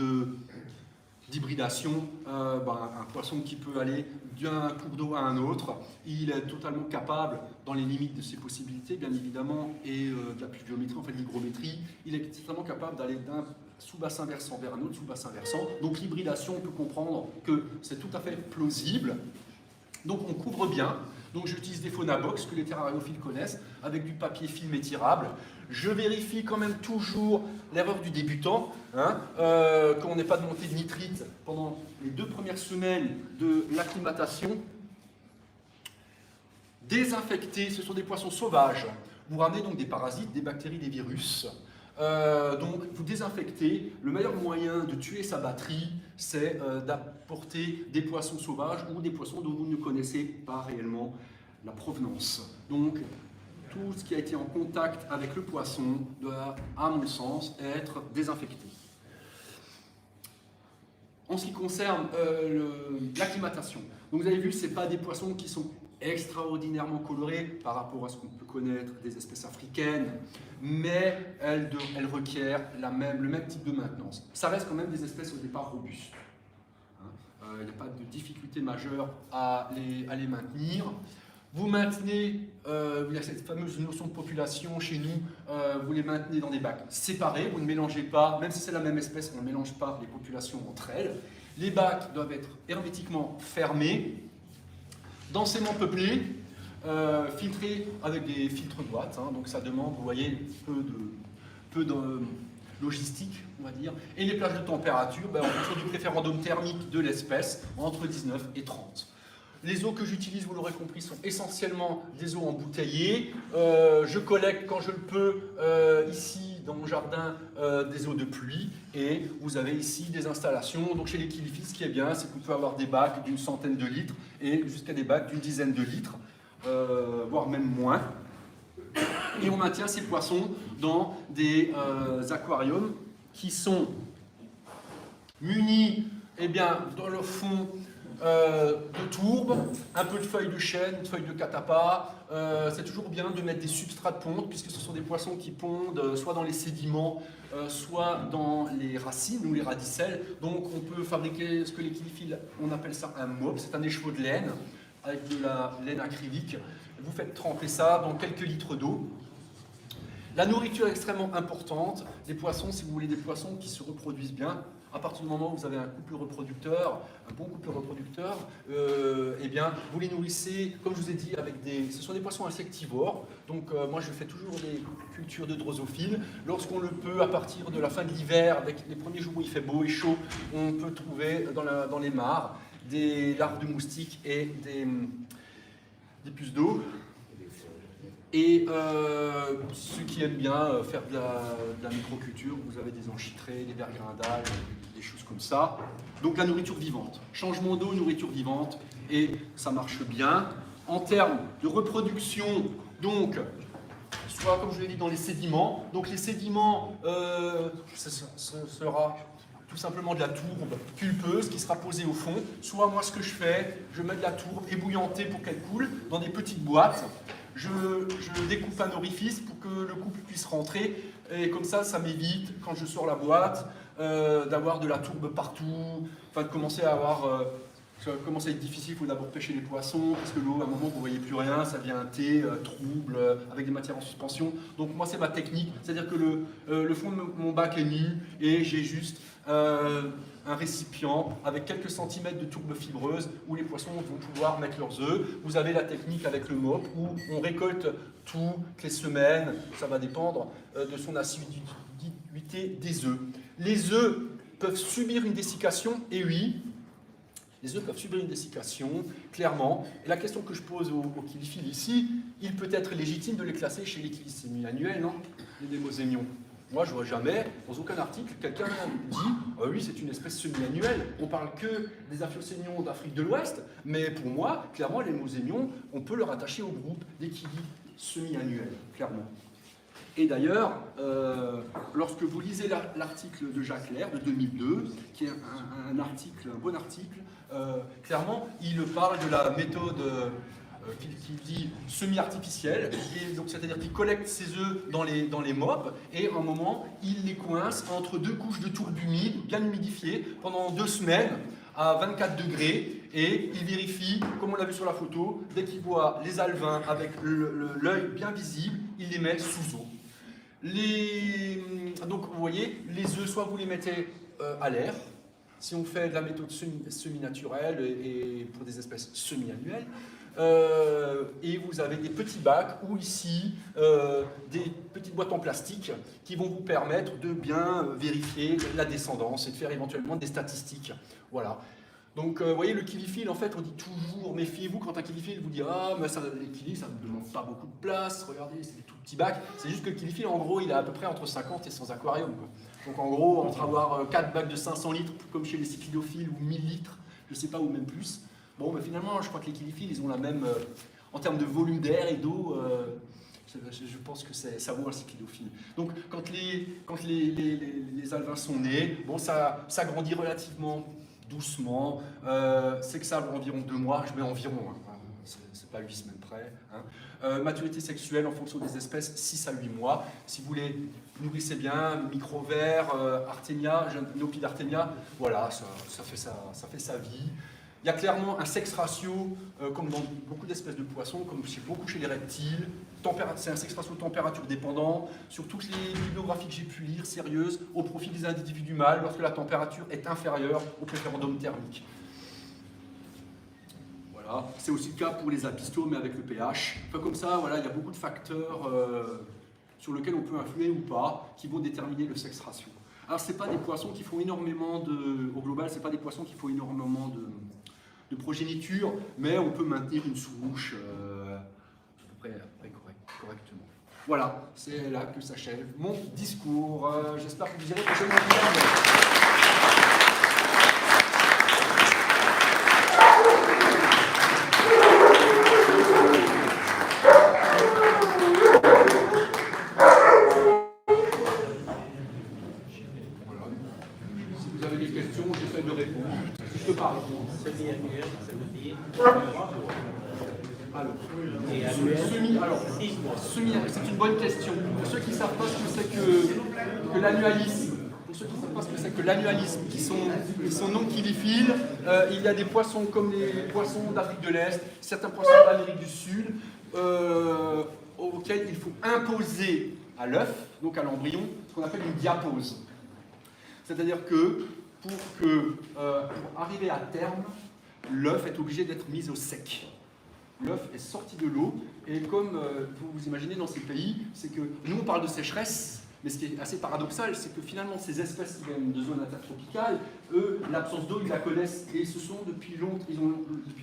d'hybridation, un poisson qui peut aller d'un cours d'eau à un autre, il est totalement capable, dans les limites de ses possibilités bien évidemment, et de la pluviométrie, en fait de l'hygrométrie, il est totalement capable d'aller d'un sous-bassin versant vers un autre sous-bassin versant. Donc l'hybridation, on peut comprendre que c'est tout à fait plausible. Donc on couvre bien. Donc j'utilise des Faunabox que les terrariophiles connaissent, avec du papier film étirable. Je vérifie quand même toujours l'erreur du débutant, qu'on n'ait pas de montée de nitrite pendant les 2 premières semaines de l'acclimatation. Désinfecter, ce sont des poissons sauvages. Vous ramenez donc des parasites, des bactéries, des virus. Donc vous désinfectez. Le meilleur moyen de tuer sa batterie, c'est d'apporter des poissons sauvages ou des poissons dont vous ne connaissez pas réellement la provenance. Donc tout ce qui a été en contact avec le poisson doit, à mon sens, être désinfecté. En ce qui concerne l'acclimatation, donc vous avez vu, ce n'est pas des poissons qui sont extraordinairement colorés par rapport à ce qu'on peut connaître des espèces africaines, mais elles requièrent le même type de maintenance. Ça reste quand même des espèces au départ robustes. Il n'y a pas de difficulté majeure à les maintenir. Vous maintenez, il y a cette fameuse notion de population chez nous, vous les maintenez dans des bacs séparés, vous ne mélangez pas, même si c'est la même espèce, on ne mélange pas les populations entre elles. Les bacs doivent être hermétiquement fermés, densément peuplés, filtrés avec des filtres boîtes, donc ça demande, vous voyez, peu de logistique, on va dire, et les plages de température, en fonction du préférendum thermique de l'espèce, entre 19 et 30. Les eaux que j'utilise, vous l'aurez compris, sont essentiellement des eaux embouteillées. Je collecte quand je le peux, ici dans mon jardin, des eaux de pluie. Et vous avez ici des installations. Donc chez les killifish, ce qui est bien, c'est qu'on peut avoir des bacs d'une centaine de litres et jusqu'à des bacs d'une dizaine de litres, voire même moins. Et on maintient ces poissons dans des aquariums qui sont munis, dans le fond, de tourbe, un peu de feuilles de chêne, de feuilles de catapa. C'est toujours bien de mettre des substrats de ponte, puisque ce sont des poissons qui pondent soit dans les sédiments, soit dans les racines ou les radicelles. Donc on peut fabriquer ce que les killifish, on appelle ça un mop, c'est un écheveau de laine avec de la laine acrylique. Vous faites tremper ça dans quelques litres d'eau. La nourriture est extrêmement importante. Les poissons, si vous voulez des poissons qui se reproduisent bien, à partir du moment où vous avez un couple reproducteur, un bon couple reproducteur, vous les nourrissez, comme je vous ai dit, ce sont des poissons insectivores. Donc moi je fais toujours des cultures de drosophiles. Lorsqu'on le peut, à partir de la fin de l'hiver, avec les premiers jours où il fait beau et chaud, on peut trouver dans les mares des larves de moustiques et des puces d'eau. Et ceux qui aiment bien faire de la microculture, vous avez des enchitrés, des vers grindales, des choses comme ça. Donc la nourriture vivante. Changement d'eau, nourriture vivante, et ça marche bien. En termes de reproduction, donc, soit comme je l'ai dit dans les sédiments. Donc les sédiments, ce sera tout simplement de la tourbe pulpeuse qui sera posée au fond. Soit moi ce que je fais, je mets de la tourbe ébouillantée pour qu'elle coule dans des petites boîtes. Je découpe un orifice pour que le couple puisse rentrer, et comme ça m'évite, quand je sors la boîte, d'avoir de la tourbe partout, enfin de commencer à avoir Ça commence à être difficile, il faut d'abord pêcher les poissons, parce que l'eau, à un moment, vous ne voyez plus rien, ça devient un thé trouble, avec des matières en suspension. Donc moi, c'est ma technique, c'est-à-dire que le fond de mon bac est nu, et j'ai juste un récipient avec quelques centimètres de tourbe fibreuse où les poissons vont pouvoir mettre leurs œufs. Vous avez la technique avec le mop où on récolte toutes les semaines, ça va dépendre de son assiduité des œufs. Les œufs peuvent subir une dessiccation, et oui, les œufs peuvent subir une dessiccation, clairement. Et la question que je pose aux kiliphiles ici, il peut être légitime de les classer chez les kiliphiles semi-annuels, non? Les démosémions. Moi, je ne vois jamais, dans aucun article, quelqu'un dit oui, c'est une espèce semi-annuelle. On ne parle que des aphiocénions d'Afrique de l'Ouest, mais pour moi, clairement, les mosémions, on peut le rattacher au groupe des kiliphiles semi-annuels, clairement. Et d'ailleurs, lorsque vous lisez l'article de Jacques Lair de 2002, qui est un bon article, clairement, il parle de la méthode qu'il dit semi-artificielle, donc c'est-à-dire qu'il collecte ses œufs dans les mops, et à un moment, il les coince entre deux couches de tourbe humide, bien humidifiées, pendant 2 semaines, à 24 degrés, et il vérifie, comme on l'a vu sur la photo, dès qu'il voit les alevins avec l'œil bien visible, il les met sous eau. Donc vous voyez, les œufs, soit vous les mettez à l'air, si on fait de la méthode semi-naturelle et pour des espèces semi-annuelles, et vous avez des petits bacs ou ici des petites boîtes en plastique qui vont vous permettre de bien vérifier la descendance et de faire éventuellement des statistiques. Voilà. Donc, vous voyez, le kiliphile, en fait, on dit toujours, méfiez-vous quand un kiliphile vous dit « Ah, mais les kiliphiles, ça ne demande pas beaucoup de place, regardez, c'est des tout petits bacs. » C'est juste que le kiliphile, en gros, il a à peu près entre 50 et 100 aquariums. Donc, en gros, entre avoir 4 bacs de 500 litres, comme chez les cyclophiles, ou 1000 litres, je ne sais pas, ou même plus. Bon, mais finalement, je crois que les kiliphiles, ils ont la même, en termes de volume d'air et d'eau, je pense que ça vaut un cyclophile. Donc, quand les alevins sont nés, bon, ça grandit relativement doucement, c'est que ça a environ 2 mois, je mets environ, hein, c'est pas 8 semaines près. Hein. Maturité sexuelle en fonction des espèces, 6 à 8 mois. Si vous les nourrissez bien, micro-vers, Artémia, Néopide Artémia, voilà, ça fait sa vie. Il y a clairement un sexe ratio, comme dans beaucoup d'espèces de poissons, comme beaucoup chez les reptiles. C'est un sexe ratio température dépendant. Sur toutes les bibliographies que j'ai pu lire, sérieuses, au profit des individus mâles, lorsque la température est inférieure au préférendum thermique. Voilà. C'est aussi le cas pour les apistomes, mais avec le pH. Enfin, comme ça, voilà, il y a beaucoup de facteurs sur lesquels on peut influer ou pas, qui vont déterminer le sexe ratio. Alors, ce n'est pas des poissons qui font énormément au global, ce n'est pas des poissons qui font énormément de progéniture, mais on peut maintenir une souche à peu près correctement. Voilà, c'est là que s'achève mon discours. J'espère que vous irez prochainement. Si vous avez des questions, j'essaie de répondre. Si je peux pas répondre. Semi-annuel, ça veut dire. Alors, c'est une bonne question. Pour ceux qui ne savent pas ce que c'est que l'annualisme, qui sont non kiliphiles, il y a des poissons comme les poissons d'Afrique de l'Est, certains poissons d'Amérique du Sud, auxquels il faut imposer à l'œuf, donc à l'embryon, ce qu'on appelle une diapose. C'est-à-dire que pour arriver à terme, l'œuf est obligé d'être mis au sec. L'œuf est sorti de l'eau, et comme vous imaginez dans ces pays, c'est que nous on parle de sécheresse, mais ce qui est assez paradoxal, c'est que finalement ces espèces qui viennent de zones intertropicales, eux, l'absence d'eau, ils la connaissent, et ils ont depuis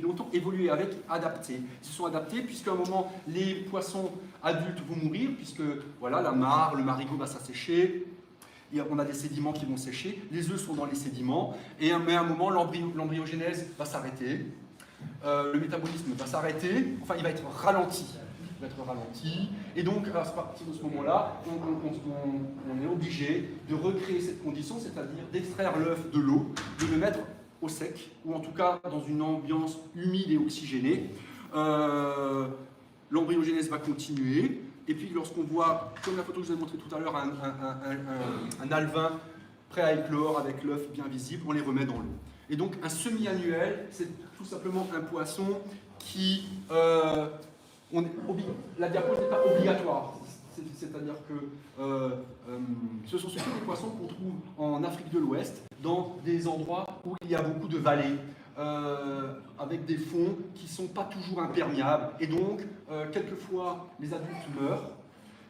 longtemps évolué avec, adapté. Ils se sont adaptés, puisqu'à un moment, les poissons adultes vont mourir, puisque voilà, la mare, le marigot va s'assécher, on a des sédiments qui vont sécher, les œufs sont dans les sédiments, mais à un moment, l'embryogénèse va s'arrêter. Le métabolisme va s'arrêter, enfin il va être ralenti. Et donc à partir de ce moment-là, on est obligé de recréer cette condition, c'est-à-dire d'extraire l'œuf de l'eau, de le mettre au sec, ou en tout cas dans une ambiance humide et oxygénée. L'embryogénèse va continuer, et puis lorsqu'on voit, comme la photo que je vous ai montrée tout à l'heure, un alevin prêt à éclore avec l'œuf bien visible, on les remet dans l'eau. Et donc un semi-annuel, c'est tout simplement un poisson qui... la diapause n'est pas obligatoire. C'est-à-dire que ce sont surtout des poissons qu'on trouve en Afrique de l'Ouest, dans des endroits où il y a beaucoup de vallées, avec des fonds qui ne sont pas toujours imperméables. Et donc, quelquefois, les adultes meurent,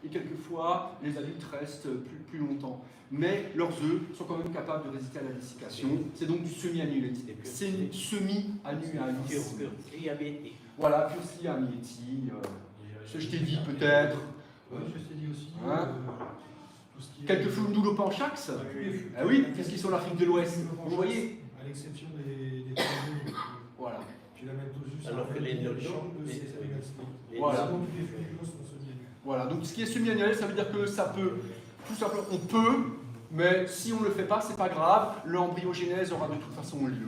et quelquefois, les adultes restent plus longtemps. Mais leurs œufs sont quand même capables de résister à la dessiccation. C'est donc du semi-annuel. C'est une semi-annualisme. Voilà, Pursley Amietti. Ce que je t'ai dit peut-être. Oui, je t'ai dit aussi. Hein quelques Fundulopenthax. Ah oui, qu'est-ce qu'ils sont en Afrique de l'Ouest? Vous voyez? À l'exception des Congo, voilà. tu la mets juste. Alors que les notions, voilà. Voilà, donc ce qui est semi-annuel, ça veut dire que ça peut, tout simplement, on peut, mais si on ne le fait pas, c'est pas grave, l'embryogénèse aura de toute façon lieu.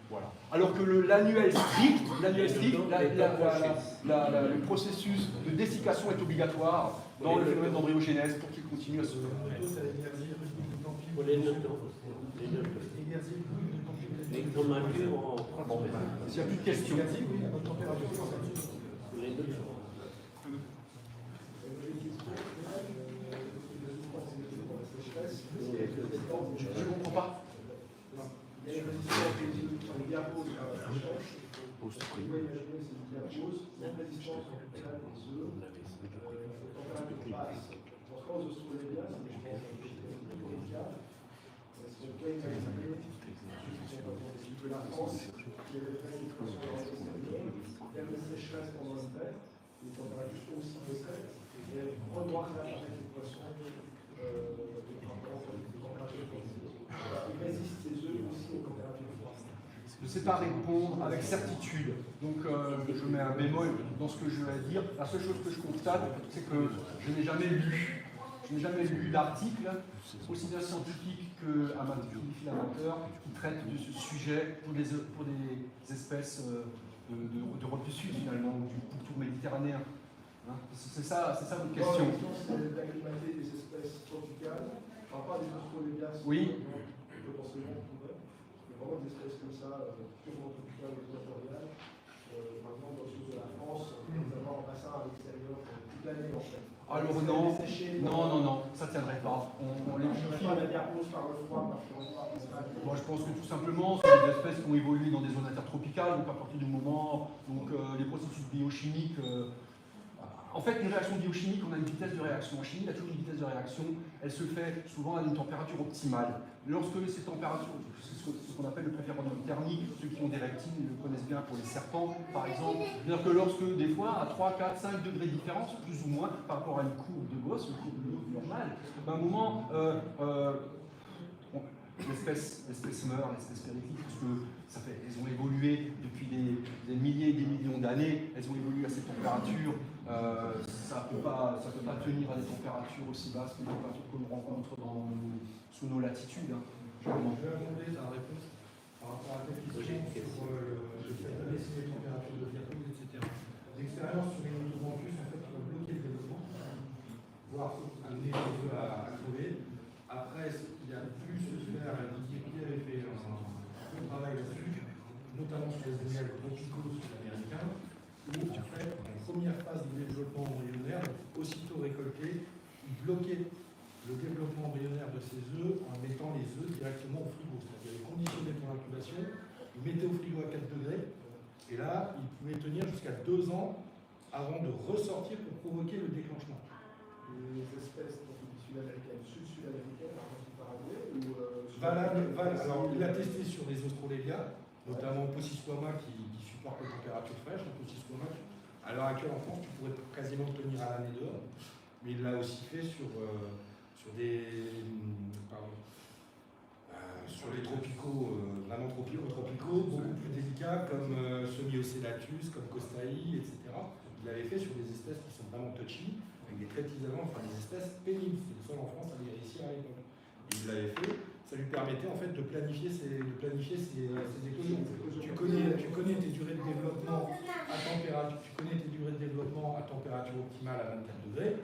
Voilà. Alors que l'annuel strict, le processus de dessiccation est obligatoire dans le phénomène d'embryogénèse pour qu'il continue à se faire. S'il n'y a plus de questions. Je ne comprends pas. Je ne sais pas répondre avec certitude, donc je mets un bémol dans ce que je vais dire. La seule chose que je constate, c'est que je n'ai jamais lu d'article, aussi bien scientifique qu'amateur, qui traite de ce sujet pour des espèces d'Europe du Sud, finalement, du pourtour méditerranéen. Hein, c'est ça votre question. C'est d'acclimater des espèces tropicales, pas des Australélias, oui. Potentiellement, vraiment des espèces comme ça, purement tropicales ou équatoriales, par exemple dans le sud de la France, notamment en bassin à l'extérieur toute l'année en fait. Alors non, ça ne tiendrait pas. On les pas la diapose par le froid, par le froid. Moi je pense que tout simplement, c'est des espèces qui ont évolué dans des zones intertropicales, donc à partir du moment, donc les processus biochimiques. En fait, une réaction biochimique, on a une vitesse de réaction. En chimie, il y a toujours une vitesse de réaction. Elle se fait souvent à une température optimale. Lorsque ces températures, c'est ce qu'on appelle le préférendum thermique, ceux qui ont des reptiles le connaissent bien pour les serpents, par exemple. C'est-à-dire que lorsque, des fois, à 3, 4, 5 degrés de différence, plus ou moins, par rapport à une courbe de Gauss, une courbe de l'eau normale, à un moment, l'espèce meurt, l'espèce périphérique, parce que elles ont évolué depuis des milliers et des millions d'années, elles ont évolué à ces températures, ça ne peut pas tenir à des températures aussi basses que les températures que l'on rencontre sous nos latitudes. Hein. Je vais demander ta réponse par rapport à ta question sur le fait de baisser les températures de diapause, etc. L'expérience sur les notobrancus, en fait, va bloquer le développement, voire amener les œufs à crever. Après, il a pu se faire, Didier Pied avait fait un travail là-dessus, notamment sur les animaux tropicaux sud-américains, où en fait, en première phase du développement embryonnaire, aussitôt récolté, il bloquait le développement embryonnaire de ces œufs en mettant les œufs directement au frigo. C'est-à-dire les conditionné pour l'incubation, il mettait au frigo à 4 degrés, et là, il pouvait tenir jusqu'à 2 ans avant de ressortir pour provoquer le déclenchement. Les espèces sud-américaines, sud-américaines, par exemple, Paraguay ou valable. Alors, il a testé sur les Australélias, notamment Possissquama qui supporte les températures fraîches. Possissquama, à l'heure actuelle en France, tu pourrais quasiment tenir à l'année dehors, mais il l'a aussi fait sur les tropicaux, vraiment tropicaux, beaucoup plus délicats, comme Semi-Ocellatus, comme Costaï, etc. Il l'avait fait sur des espèces qui sont vraiment touchy, avec des traites isolantes, enfin des espèces pénibles. C'est le seul en France à les réussir à l'époque. Il l'avait fait, ça lui permettait en fait de planifier ses éclosions. Tu connais tes durées de développement à température, optimale à 24 degrés.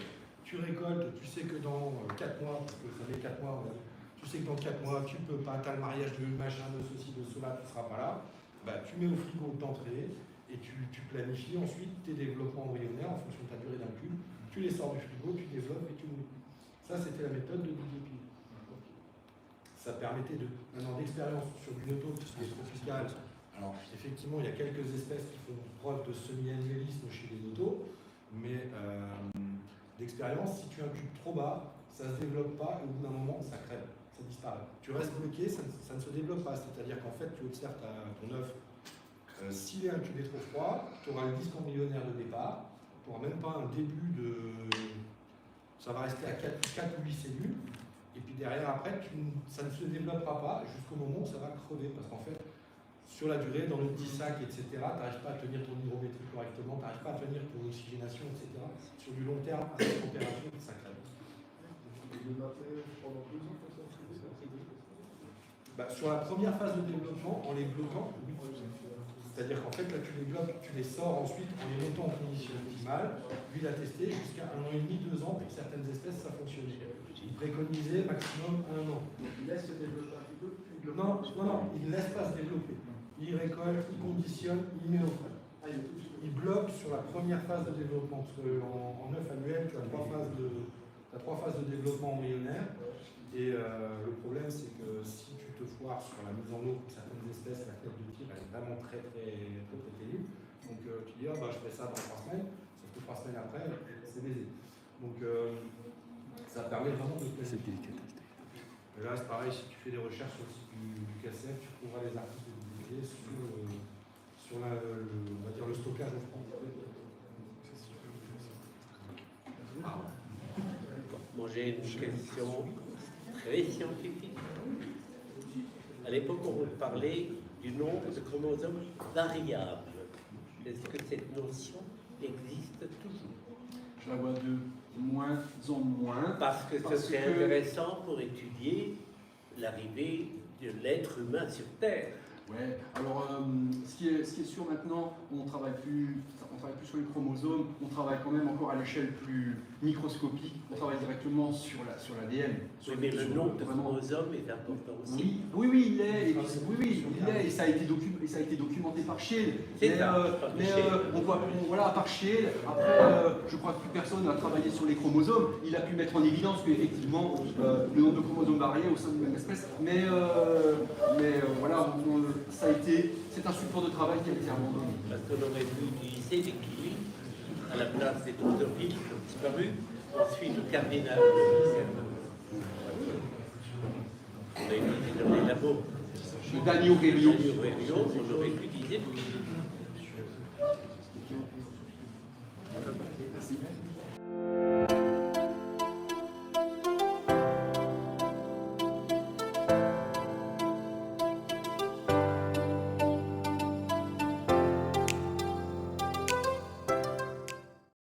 Tu récoltes, tu sais que dans 4 mois, parce que ça fait 4 mois, tu tu sais que dans 4 mois, tu peux pas, tu as le mariage de machin, de ceci, de cela, tu ne seras pas là, bah, tu mets au frigo d'entrée et tu planifies ensuite tes développements embryonnaires en fonction de ta durée d'incube. Tu les sors du frigo, tu développes et tu moules. Ça, c'était la méthode de Didier Pille. Ça permettait maintenant d'expérience sur une auto qui est tropicale. Alors, effectivement, il y a quelques espèces qui font preuve de semi-annualisme chez les autos, mais d'expérience, si tu incubes trop bas, ça ne se développe pas et au bout d'un moment, ça crève, ça disparaît. Tu restes bloqué, ça ne se développe pas. C'est-à-dire qu'en fait, tu observes ton œuf. S'il est incubé trop froid, tu auras le disque embryonnaire de départ, tu n'auras même pas un début de... Ça va rester à 4 ou 8 cellules, et puis derrière, après, ça ne se développera pas jusqu'au moment où ça va crever. Parce qu'en fait, sur la durée, dans le petit sac, etc., tu n'arrives pas à tenir ton hygrométrie correctement, tu n'arrives pas à tenir ton oxygénation, etc. Sur du long terme, à cette température, ça crève. Bah, sur la première phase de développement, en les bloquant, oui. C'est-à-dire qu'en fait, là, tu les bloques, tu les sors ensuite en les mettant en condition optimale. Lui, il a testé jusqu'à 1 an et demi, 2 ans. Pour certaines espèces, ça fonctionnait. Il préconisait maximum 1 an. Il laisse se développer un petit peu, puis il Non, il ne laisse pas se développer. Il récolte, il conditionne, il met au frais. Il bloque sur la première phase de développement. Parce qu'en œuf annuel, tu as 3 phases de développement embryonnaire. Et le problème, c'est que si tu te foires sur la mise en eau pour certaines espèces, la clef de tir, elle est vraiment très ténue. Donc tu dis, bah, je fais ça dans 3 semaines, sauf que 3 semaines après, c'est baisé. Donc ça permet vraiment de placer. Et là, c'est pareil, si tu fais des recherches sur le site du KCF, tu trouveras les articles publiés sur on va dire le stockage en France. Bon, j'ai une question très scientifique. À l'époque, on parlait du nombre de chromosomes variables. Est-ce que cette notion existe toujours? Je la vois de moins en moins. Parce que ce serait intéressant pour étudier l'arrivée de l'être humain sur Terre. Ouais, alors ce qui est sûr maintenant, on travaille plus sur les chromosomes, on travaille quand même encore à l'échelle plus microscopique, on travaille directement sur l'ADN. Oui, mais le nombre de chromosomes est important aussi. Oui, il est, et ça a été documenté par Scheele. On voit, voilà, par Scheele, après, je crois que plus personne n'a travaillé sur les chromosomes, il a pu mettre en évidence qu'effectivement, le nombre de chromosomes variait au sein d'une même espèce, mais voilà, c'est un support de travail qui a été abandonné. Parce qu'on aurait pu utiliser des kiwis à la place des drosophiles qui ont disparu, ensuite le cardinal de cerveau. On a utilisé dans les labos. Le Danny Aurelio. On aurait pu utiliser le kiwi.